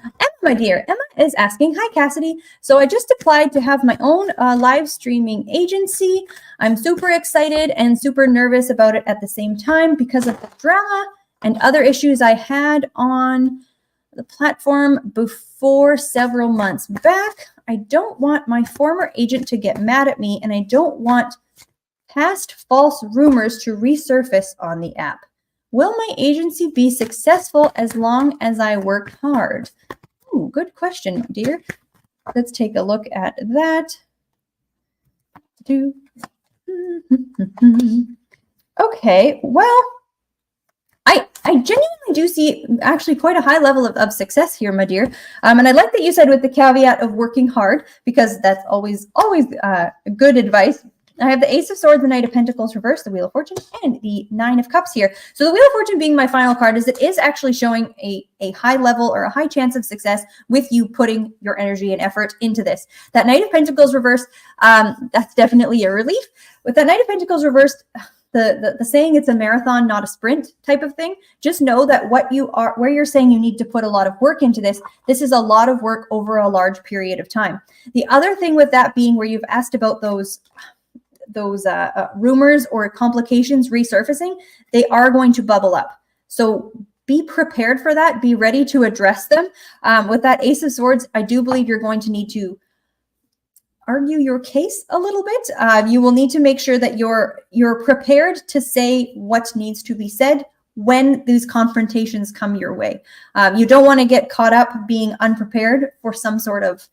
Emma, my dear. Emma is asking, hi, Cassidy. So I just applied to have my own live streaming agency. I'm super excited and super nervous about it at the same time because of the drama and other issues I had on the platform before several months back. I don't want my former agent to get mad at me, and I don't want past false rumors to resurface on the app. Will my agency be successful as long as I work hard? Ooh, good question, dear. Let's take a look at that. Okay, well, I genuinely do see actually quite a high level of success here, my dear. And I like that you said with the caveat of working hard, because that's always good advice. I have the Ace of Swords, the Knight of Pentacles reversed, the Wheel of Fortune, and the Nine of Cups here. So the Wheel of Fortune being my final card is it is actually showing a high level or a high chance of success with you putting your energy and effort into this. That Knight of Pentacles reversed, that's definitely a relief. With that Knight of Pentacles reversed, the saying it's a marathon, not a sprint type of thing. Just know that where you're saying you need to put a lot of work into this is a lot of work over a large period of time. The other thing with that being where you've asked about those rumors or complications resurfacing, they are going to bubble up. So be prepared for that. Be ready to address them. With that Ace of Swords, I do believe you're going to need to argue your case a little bit. You will need to make sure that you're prepared to say what needs to be said when these confrontations come your way. You don't want to get caught up being unprepared for some sort of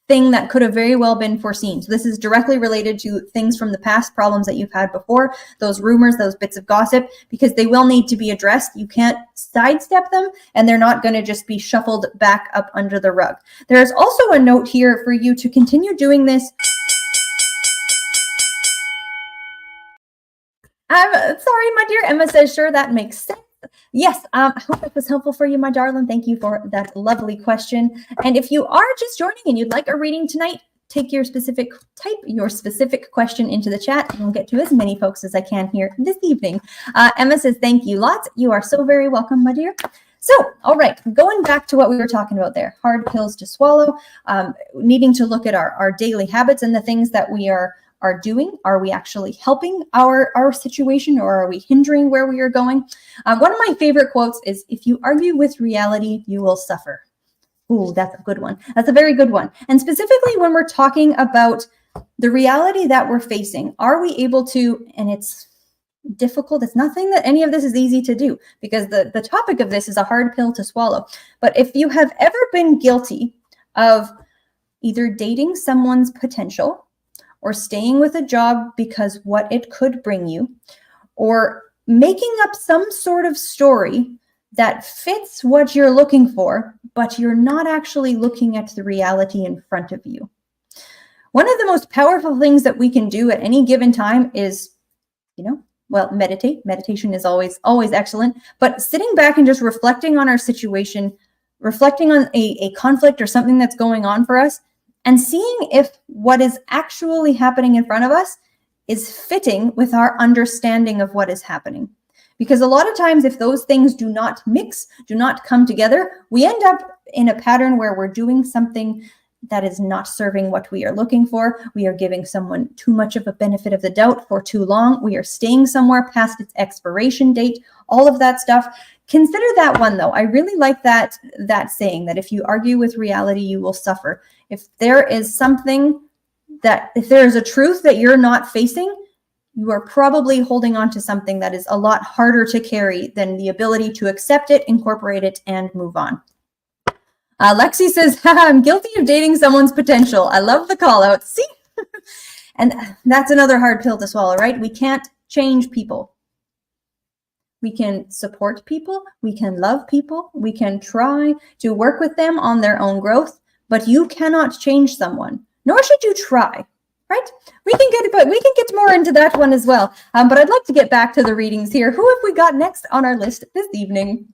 thing that could have very well been foreseen. So this is directly related to things from the past, problems that you've had before, those rumors, those bits of gossip, because they will need to be addressed. You can't sidestep them, and they're not going to just be shuffled back up under the rug. There's also a note here for you to continue doing this. I'm sorry, my dear. Emma says, sure, that makes sense. Yes, I hope it was helpful for you, my darling. Thank you for that lovely question. And if you are just joining and you'd like a reading tonight, type your specific question into the chat, and we'll get to as many folks as I can here this evening. Emma says, thank you lots. You are so very welcome, my dear. So, all right, going back to what we were talking about there, hard pills to swallow, needing to look at our daily habits and the things that we are doing. Are we actually helping our situation, or are we hindering where we are going? One of my favorite quotes is, if you argue with reality, you will suffer. Ooh, that's a good one. That's a very good one. And specifically when we're talking about the reality that we're facing, are we able to, and it's difficult. It's nothing that any of this is easy to do, because the topic of this is a hard pill to swallow. But if you have ever been guilty of either dating someone's potential, or staying with a job because what it could bring you, or making up some sort of story that fits what you're looking for, but you're not actually looking at the reality in front of you. One of the most powerful things that we can do at any given time is, meditate. Meditation is always excellent, but sitting back and just reflecting on our situation, reflecting on a conflict or something that's going on for us, and seeing if what is actually happening in front of us is fitting with our understanding of what is happening. Because a lot of times, if those things do not mix, do not come together, we end up in a pattern where we're doing something That is not serving what we are looking for. We are giving someone too much of a benefit of the doubt for too long. We are staying somewhere past its expiration date, all of that stuff. Consider that one though. I really like that saying that if you argue with reality, you will suffer. If there is something if there is a truth that you're not facing, you are probably holding on to something that is a lot harder to carry than the ability to accept it, incorporate it, and move on. Lexi says, I'm guilty of dating someone's potential. I love the call out. See? And that's another hard pill to swallow, right? We can't change people. We can support people. We can love people. We can try to work with them on their own growth, but you cannot change someone, nor should you try, right? We can get more into that one as well. But I'd like to get back to the readings here. Who have we got next on our list this evening?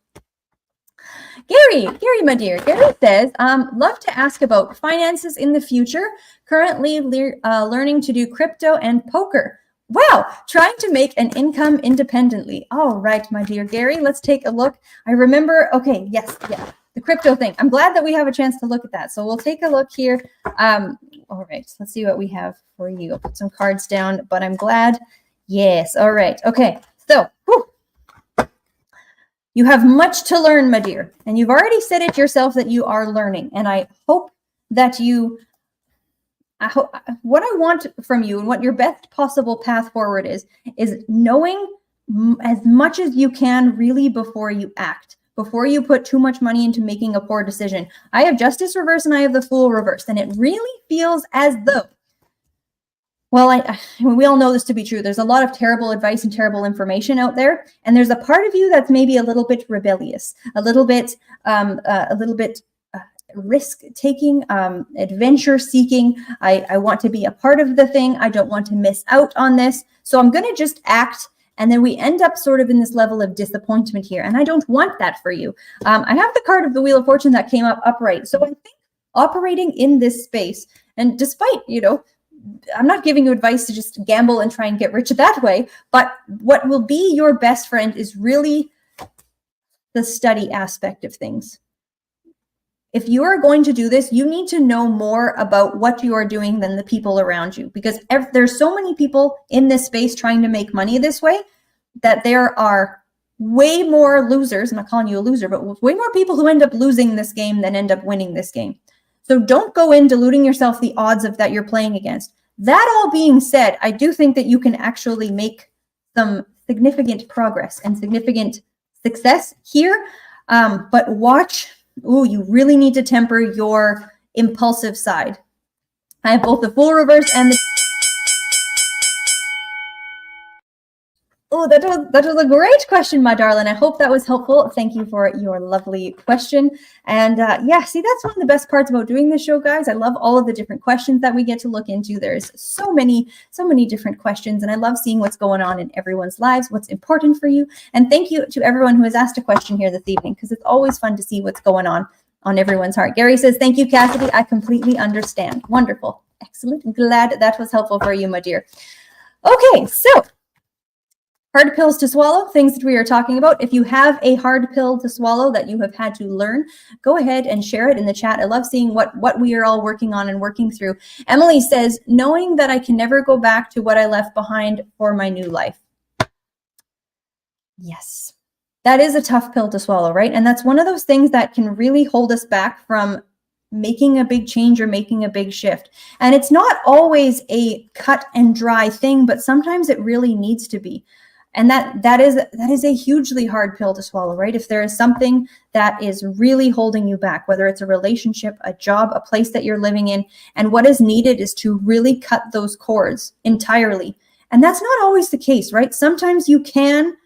Gary, my dear. Gary says, love to ask about finances in the future. Currently learning to do crypto and poker. Wow, trying to make an income independently. All right, my dear Gary, let's take a look. I remember, okay, yes, yeah, the crypto thing. I'm glad that we have a chance to look at that. So we'll take a look here. All right, let's see what we have for you. I'll put some cards down, but I'm glad. Yes, all right, okay. So, whew. You have much to learn, my dear, and you've already said it yourself that you are learning. And I hope that what I want from you and what your best possible path forward is knowing as much as you can really before you act, before you put too much money into making a poor decision. I have Justice reverse and I have the Fool reverse, and it really feels as though, well, we all know this to be true. There's a lot of terrible advice and terrible information out there. And there's a part of you that's maybe a little bit rebellious, a little bit risk-taking, adventure-seeking. I want to be a part of the thing. I don't want to miss out on this. So I'm going to just act. And then we end up sort of in this level of disappointment here. And I don't want that for you. I have the card of the Wheel of Fortune that came up upright. So I think operating in this space, and despite, I'm not giving you advice to just gamble and try and get rich that way, but what will be your best friend is really the study aspect of things. If you are going to do this, you need to know more about what you are doing than the people around you, because there's so many people in this space trying to make money this way that there are way more losers. I'm not calling you a loser, but way more people who end up losing this game than end up winning this game. So don't go in deluding yourself the odds of that you're playing against. That all being said, I do think that you can actually make some significant progress and significant success here. But watch, you really need to temper your impulsive side. I have both the Fool reverse and the... Oh, that was a great question, my darling. I hope that was helpful. Thank you for your lovely question. And yeah, see, that's one of the best parts about doing this show, guys. I love all of the different questions that we get to look into. There's so many different questions, and I love seeing what's going on in everyone's lives, what's important for you. And thank you to everyone who has asked a question here this evening, because it's always fun to see what's going on everyone's heart. Gary says, thank you, Cassidy. I completely understand. Wonderful. Excellent. Glad that was helpful for you, my dear. Okay, so hard pills to swallow, things that we are talking about. If you have a hard pill to swallow that you have had to learn, go ahead and share it in the chat. I love seeing what we are all working on and working through. Emily says, knowing that I can never go back to what I left behind for my new life. Yes, that is a tough pill to swallow, right? And that's one of those things that can really hold us back from making a big change or making a big shift. And it's not always a cut and dry thing, but sometimes it really needs to be. And that is a hugely hard pill to swallow, right? If there is something that is really holding you back, whether it's a relationship, a job, a place that you're living in, and what is needed is to really cut those cords entirely. And that's not always the case, right? Sometimes you can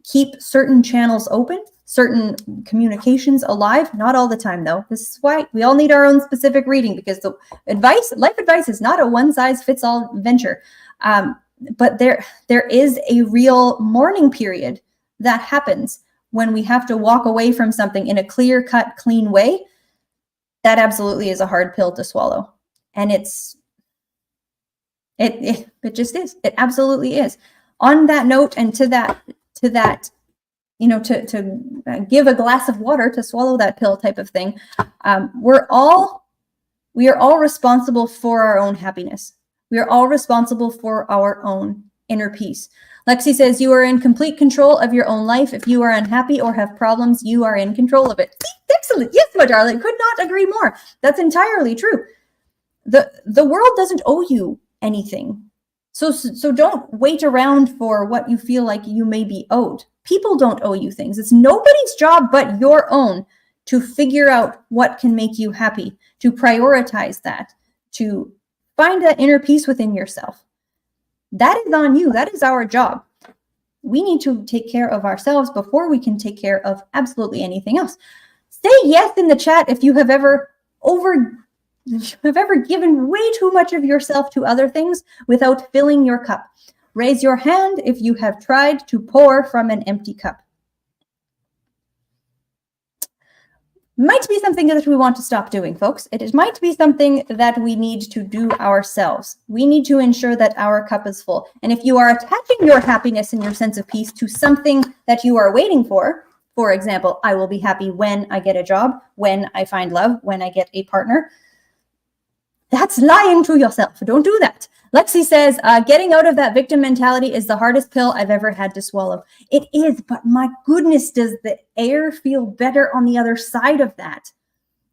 keep certain channels open, certain communications alive, not all the time though. This is why we all need our own specific reading, because the life advice is not a one-size-fits-all venture. But there is a real mourning period that happens when we have to walk away from something in a clear-cut, clean way. That absolutely is a hard pill to swallow. And it just is. It absolutely is. On that note, and to that, to give a glass of water to swallow that pill type of thing, we're all We are all responsible for our own happiness. We are all responsible for our own inner peace. Lexi says, you are in complete control of your own life. If you are unhappy or have problems, you are in control of it. Excellent. Yes, my darling, could not agree more. That's entirely true. The world doesn't owe you anything. So don't wait around for what you feel like you may be owed. People don't owe you things. It's nobody's job but your own to figure out what can make you happy, to prioritize that, to find that inner peace within yourself. That is on you. That is our job. We need to take care of ourselves before we can take care of absolutely anything else. Say yes in the chat if you have ever given way too much of yourself to other things without filling your cup. Raise your hand if you have tried to pour from an empty cup. Might be something that we want to stop doing, folks. It might be something that we need to do ourselves. We need to ensure that our cup is full. And if you are attaching your happiness and your sense of peace to something that you are waiting for example, I will be happy when I get a job, when I find love, when I get a partner, that's lying to yourself. Don't do that. Lexi says, getting out of that victim mentality is the hardest pill I've ever had to swallow. It is, but my goodness, does the air feel better on the other side of that?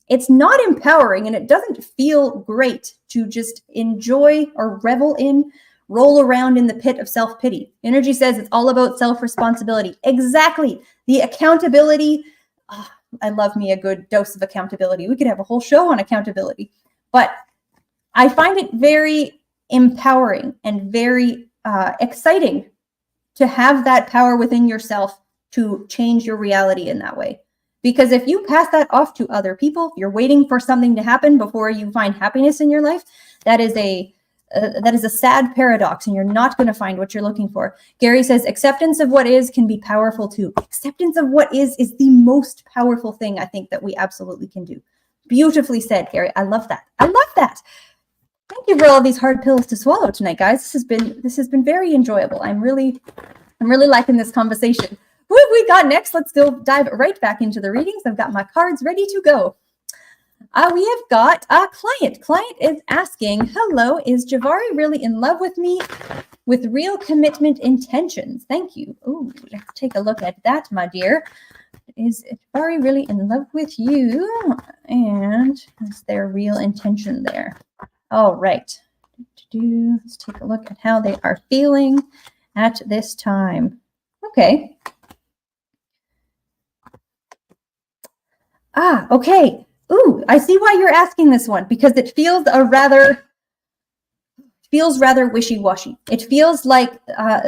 It's not empowering, and it doesn't feel great to just enjoy or revel in, roll around in the pit of self-pity. Energy says it's all about self-responsibility. Exactly. The accountability. Oh, I love me a good dose of accountability. We could have a whole show on accountability, but I find it very empowering and very exciting to have that power within yourself to change your reality in that way. Because if you pass that off to other people, you're waiting for something to happen before you find happiness in your life. That is a sad paradox, and you're not going to find what you're looking for. Gary says, acceptance of what is can be powerful too. Acceptance of what is the most powerful thing I think that we absolutely can do. Beautifully said, Gary. I love that. I love that. Thank you for all these hard pills to swallow tonight, guys. This has been very enjoyable. I'm really liking this conversation. Who have we got next? Let's go dive right back into the readings. I've got my cards ready to go. We have got a client. Client is asking, hello, is Javari really in love with me with real commitment intentions? Thank you. Oh, let's take a look at that, my dear. Is Javari really in love with you? And is there real intention there? All right. Let's take a look at how they are feeling at this time. Okay. Okay. Ooh, I see why you're asking this one, because it feels rather wishy-washy. It feels like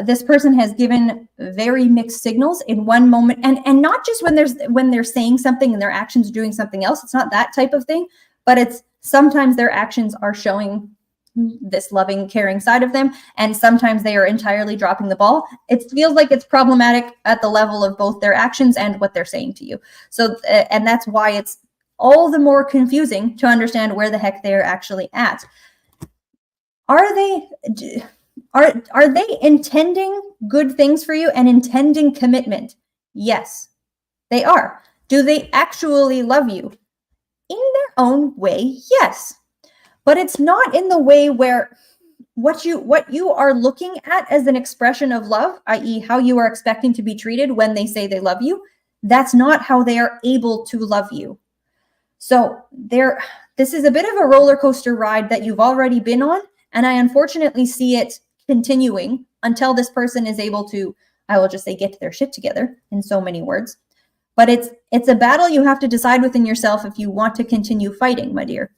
this person has given very mixed signals in one moment, and not just when they're saying something and their actions are doing something else. It's not that type of thing, but it's sometimes their actions are showing this loving, caring side of them, and sometimes they are entirely dropping the ball. It feels like it's problematic at the level of both their actions and what they're saying to you. So, and that's why it's all the more confusing to understand where the heck they're actually at. Are they intending good things for you and intending commitment? Yes, they are. Do they actually love you? In their own way, yes. But it's not in the way where what you are looking at as an expression of love, i.e. how you are expecting to be treated when they say they love you, that's not how they are able to love you. So this is a bit of a roller coaster ride that you've already been on, and I unfortunately see it continuing until this person is able to, I will just say, get their shit together in so many words. But it's a battle you have to decide within yourself if you want to continue fighting, my dear.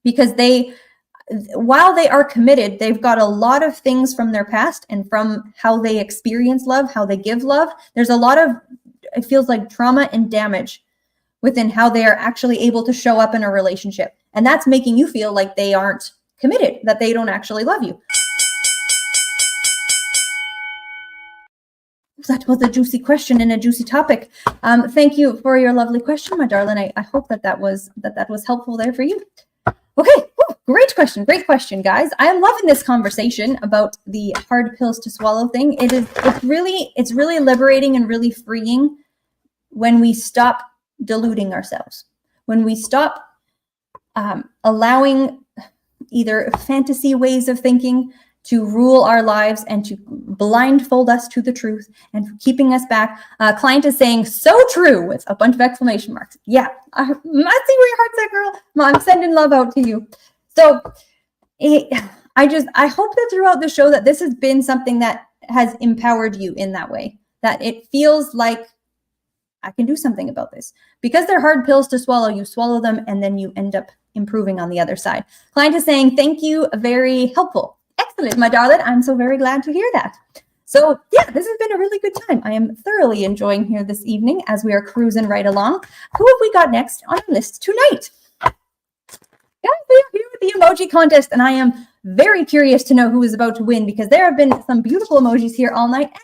Because while they are committed, they've got a lot of things from their past and from how they experience love, how they give love. There's a lot of, it feels like, trauma and damage within how they are actually able to show up in a relationship. And that's making you feel like they aren't committed, that they don't actually love you. That was a juicy question and a juicy topic. Thank you for your lovely question, my darling. I hope that was helpful there for you. Okay, woo, great question, guys. I am loving this conversation about the hard pills to swallow thing. It's really liberating and really freeing when we stop deluding ourselves, when we stop allowing either fantasy ways of thinking to rule our lives and to blindfold us to the truth and keeping us back. Client is saying, so true, with a bunch of exclamation marks. Yeah, I see where your heart's at, girl. I'm sending love out to you. So I hope that throughout the show that this has been something that has empowered you in that way, that it feels like I can do something about this. Because they're hard pills to swallow, you swallow them and then you end up improving on the other side. Client is saying, thank you, very helpful. Excellent, my darling. I'm so very glad to hear that. So yeah, this has been a really good time. I am thoroughly enjoying here this evening as we are cruising right along. Who have we got next on our list tonight? Yeah, we are here with the emoji contest, and I am very curious to know who is about to win because there have been some beautiful emojis here all night. And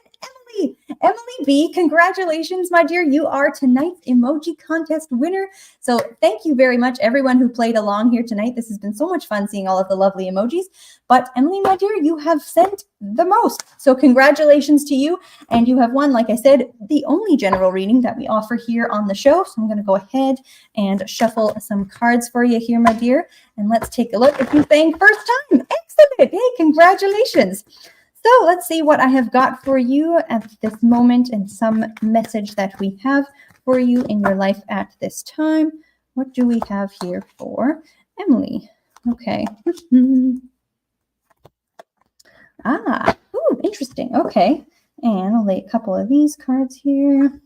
Emily B, congratulations, my dear. You are tonight's emoji contest winner. So thank you very much, everyone who played along here tonight. This has been so much fun seeing all of the lovely emojis. But Emily, my dear, you have sent the most. So congratulations to you. And you have won, like I said, the only general reading that we offer here on the show. So I'm going to go ahead and shuffle some cards for you here, my dear. And let's take a look. If you're saying first time, excellent. Hey, congratulations. So let's see what I have got for you at this moment and some message that we have for you in your life at this time. What do we have here for Emily? Okay. Ooh, interesting. Okay. And I'll lay a couple of these cards here.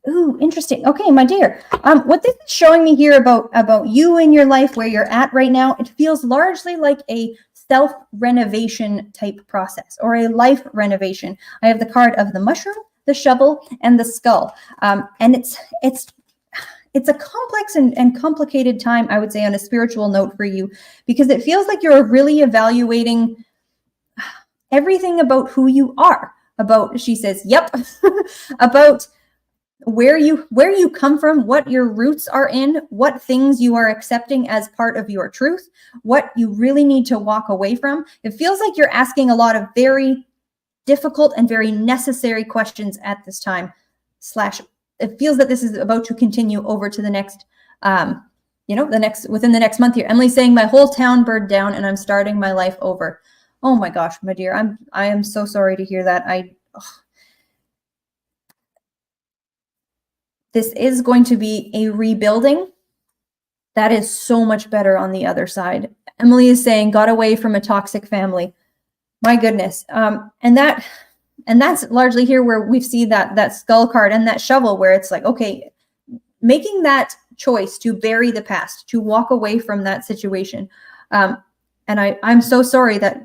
Ooh, interesting. Okay, my dear. What this is showing me here about you in your life, where you're at right now, it feels largely like a self-renovation type process or a life renovation. I have the card of the mushroom, the shovel, and the skull. And it's a complex and complicated time, I would say, on a spiritual note for you, because it feels like you're really evaluating everything about who you are. About, she says, yep, about where you come from, what your roots are in, what things you are accepting as part of your truth, what you really need to walk away from. It feels like you're asking a lot of very difficult and very necessary questions at this time. It feels that this is about to continue over to the next, within the next month here. Emily's saying, my whole town burned down and I'm starting my life over. Oh my gosh, my dear, I am so sorry to hear that. This is going to be a rebuilding that is so much better on the other side. Emily is saying, got away from a toxic family. My goodness. And that's largely here where we see that skull card and that shovel, where it's like, okay, making that choice to bury the past, to walk away from that situation. And I'm so sorry that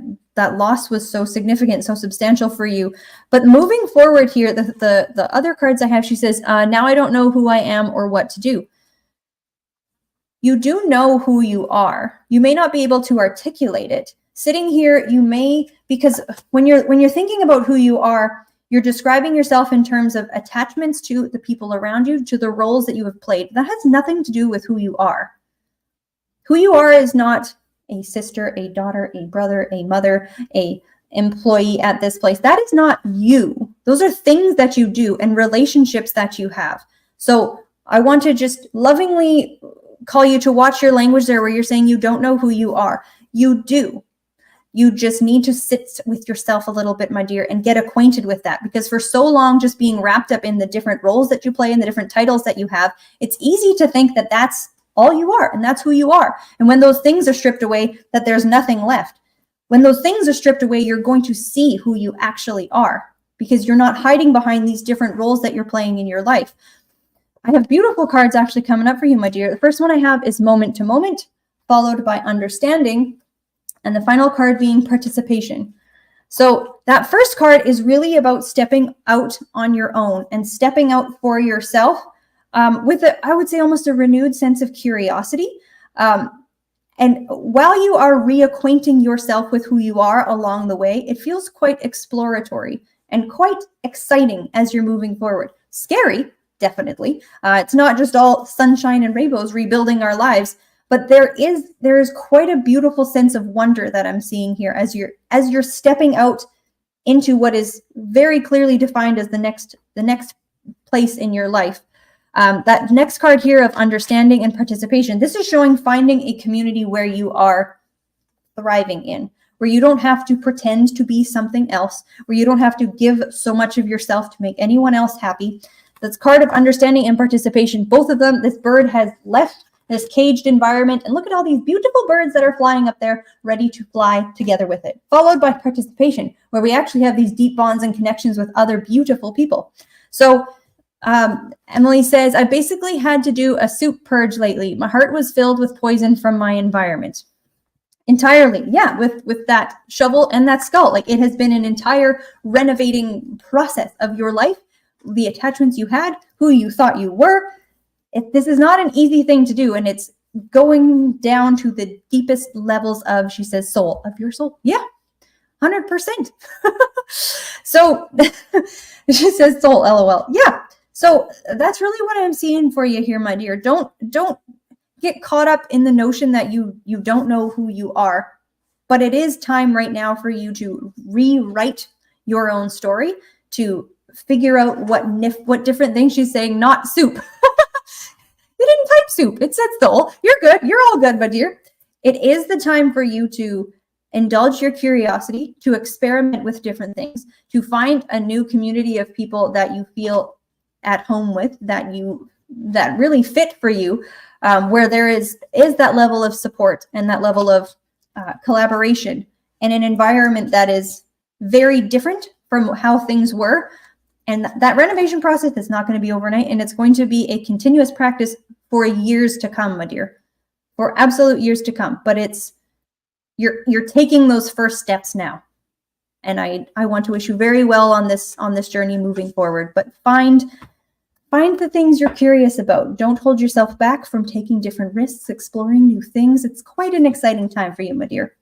loss was so significant, so substantial for you. But moving forward here, the other cards I have, she says, now I don't know who I am or what to do. You do know who you are. You may not be able to articulate it. Sitting here, you may, because when you're thinking about who you are, you're describing yourself in terms of attachments to the people around you, to the roles that you have played. That has nothing to do with who you are. Who you are is not a sister, a daughter, a brother, a mother, a employee at this place. That is not you. Those are things that you do and relationships that you have. So I want to just lovingly call you to watch your language there, where you're saying you don't know who you are. You do. You just need to sit with yourself a little bit, my dear, and get acquainted with that. Because for so long, just being wrapped up in the different roles that you play and the different titles that you have, it's easy to think that that's all you are and that's who you are. And when those things are stripped away, that there's nothing left. When those things are stripped away, you're going to see who you actually are, because you're not hiding behind these different roles that you're playing in your life. I have beautiful cards actually coming up for you, my dear. The first one I have is moment to moment, followed by understanding, and the final card being participation. So that first card is really about stepping out on your own and stepping out for yourself with, I would say, almost a renewed sense of curiosity. And while you are reacquainting yourself with who you are along the way, it feels quite exploratory and quite exciting as you're moving forward. Scary, definitely. It's not just all sunshine and rainbows rebuilding our lives, but there is quite a beautiful sense of wonder that I'm seeing here as you're stepping out into what is very clearly defined as the next place in your life. That next card here of understanding and participation, this is showing finding a community where you are thriving in, where you don't have to pretend to be something else, where you don't have to give so much of yourself to make anyone else happy. That's card of understanding and participation. Both of them, this bird has left this caged environment, and look at all these beautiful birds that are flying up there, ready to fly together with it. Followed by participation, where we actually have these deep bonds and connections with other beautiful people. So Emily says, I basically had to do a soup purge lately. My heart was filled with poison from my environment. Entirely, yeah, with that shovel and that skull. Like, it has been an entire renovating process of your life, the attachments you had, who you thought you were. This is not an easy thing to do, and it's going down to the deepest levels of, she says, soul, of your soul. Yeah, 100%. So she says soul, LOL. Yeah. So that's really what I'm seeing for you here, my dear. Don't get caught up in the notion that you don't know who you are, but it is time right now for you to rewrite your own story, to figure out what different things she's saying, not soup. They didn't type soup. It said soul. You're good. You're all good, my dear. It is the time for you to indulge your curiosity, to experiment with different things, to find a new community of people that you feel at home with, that really fit for you, where there is that level of support and that level of collaboration in an environment that is very different from how things were. And that renovation process is not going to be overnight, and it's going to be a continuous practice for years to come, my dear, for absolute years to come. But you're taking those first steps now, and I want to wish you very well on this journey moving forward. But find the things you're curious about. Don't hold yourself back from taking different risks, exploring new things. It's quite an exciting time for you, my dear.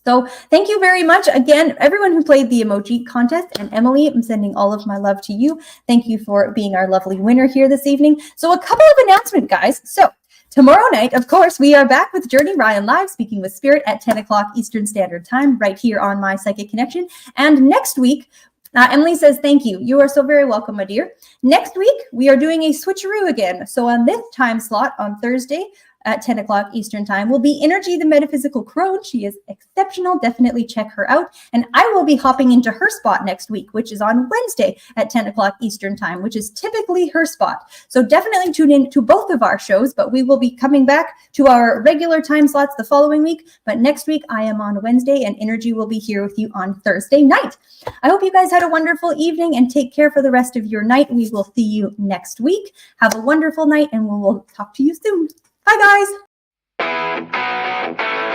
So thank you very much. Again, everyone who played the emoji contest, and Emily, I'm sending all of my love to you. Thank you for being our lovely winner here this evening. So a couple of announcements, guys. So tomorrow night, of course, we are back with Journey Ryan Live, Speaking with Spirit at 10 o'clock Eastern Standard Time, right here on My Psychic Connection. And next week, Emily says, thank you. You are so very welcome, my dear. Next week, we are doing a switcheroo again. So on this time slot on Thursday, at 10 o'clock Eastern Time will be Energy, the Metaphysical Crone. She is exceptional. Definitely check her out. And I will be hopping into her spot next week, which is on Wednesday at 10 o'clock Eastern Time, which is typically her spot. So definitely tune in to both of our shows, but we will be coming back to our regular time slots the following week. But next week I am on Wednesday, and Energy will be here with you on Thursday night. I hope you guys had a wonderful evening, and take care for the rest of your night. We will see you next week. Have a wonderful night, and we will talk to you soon. Bye, guys.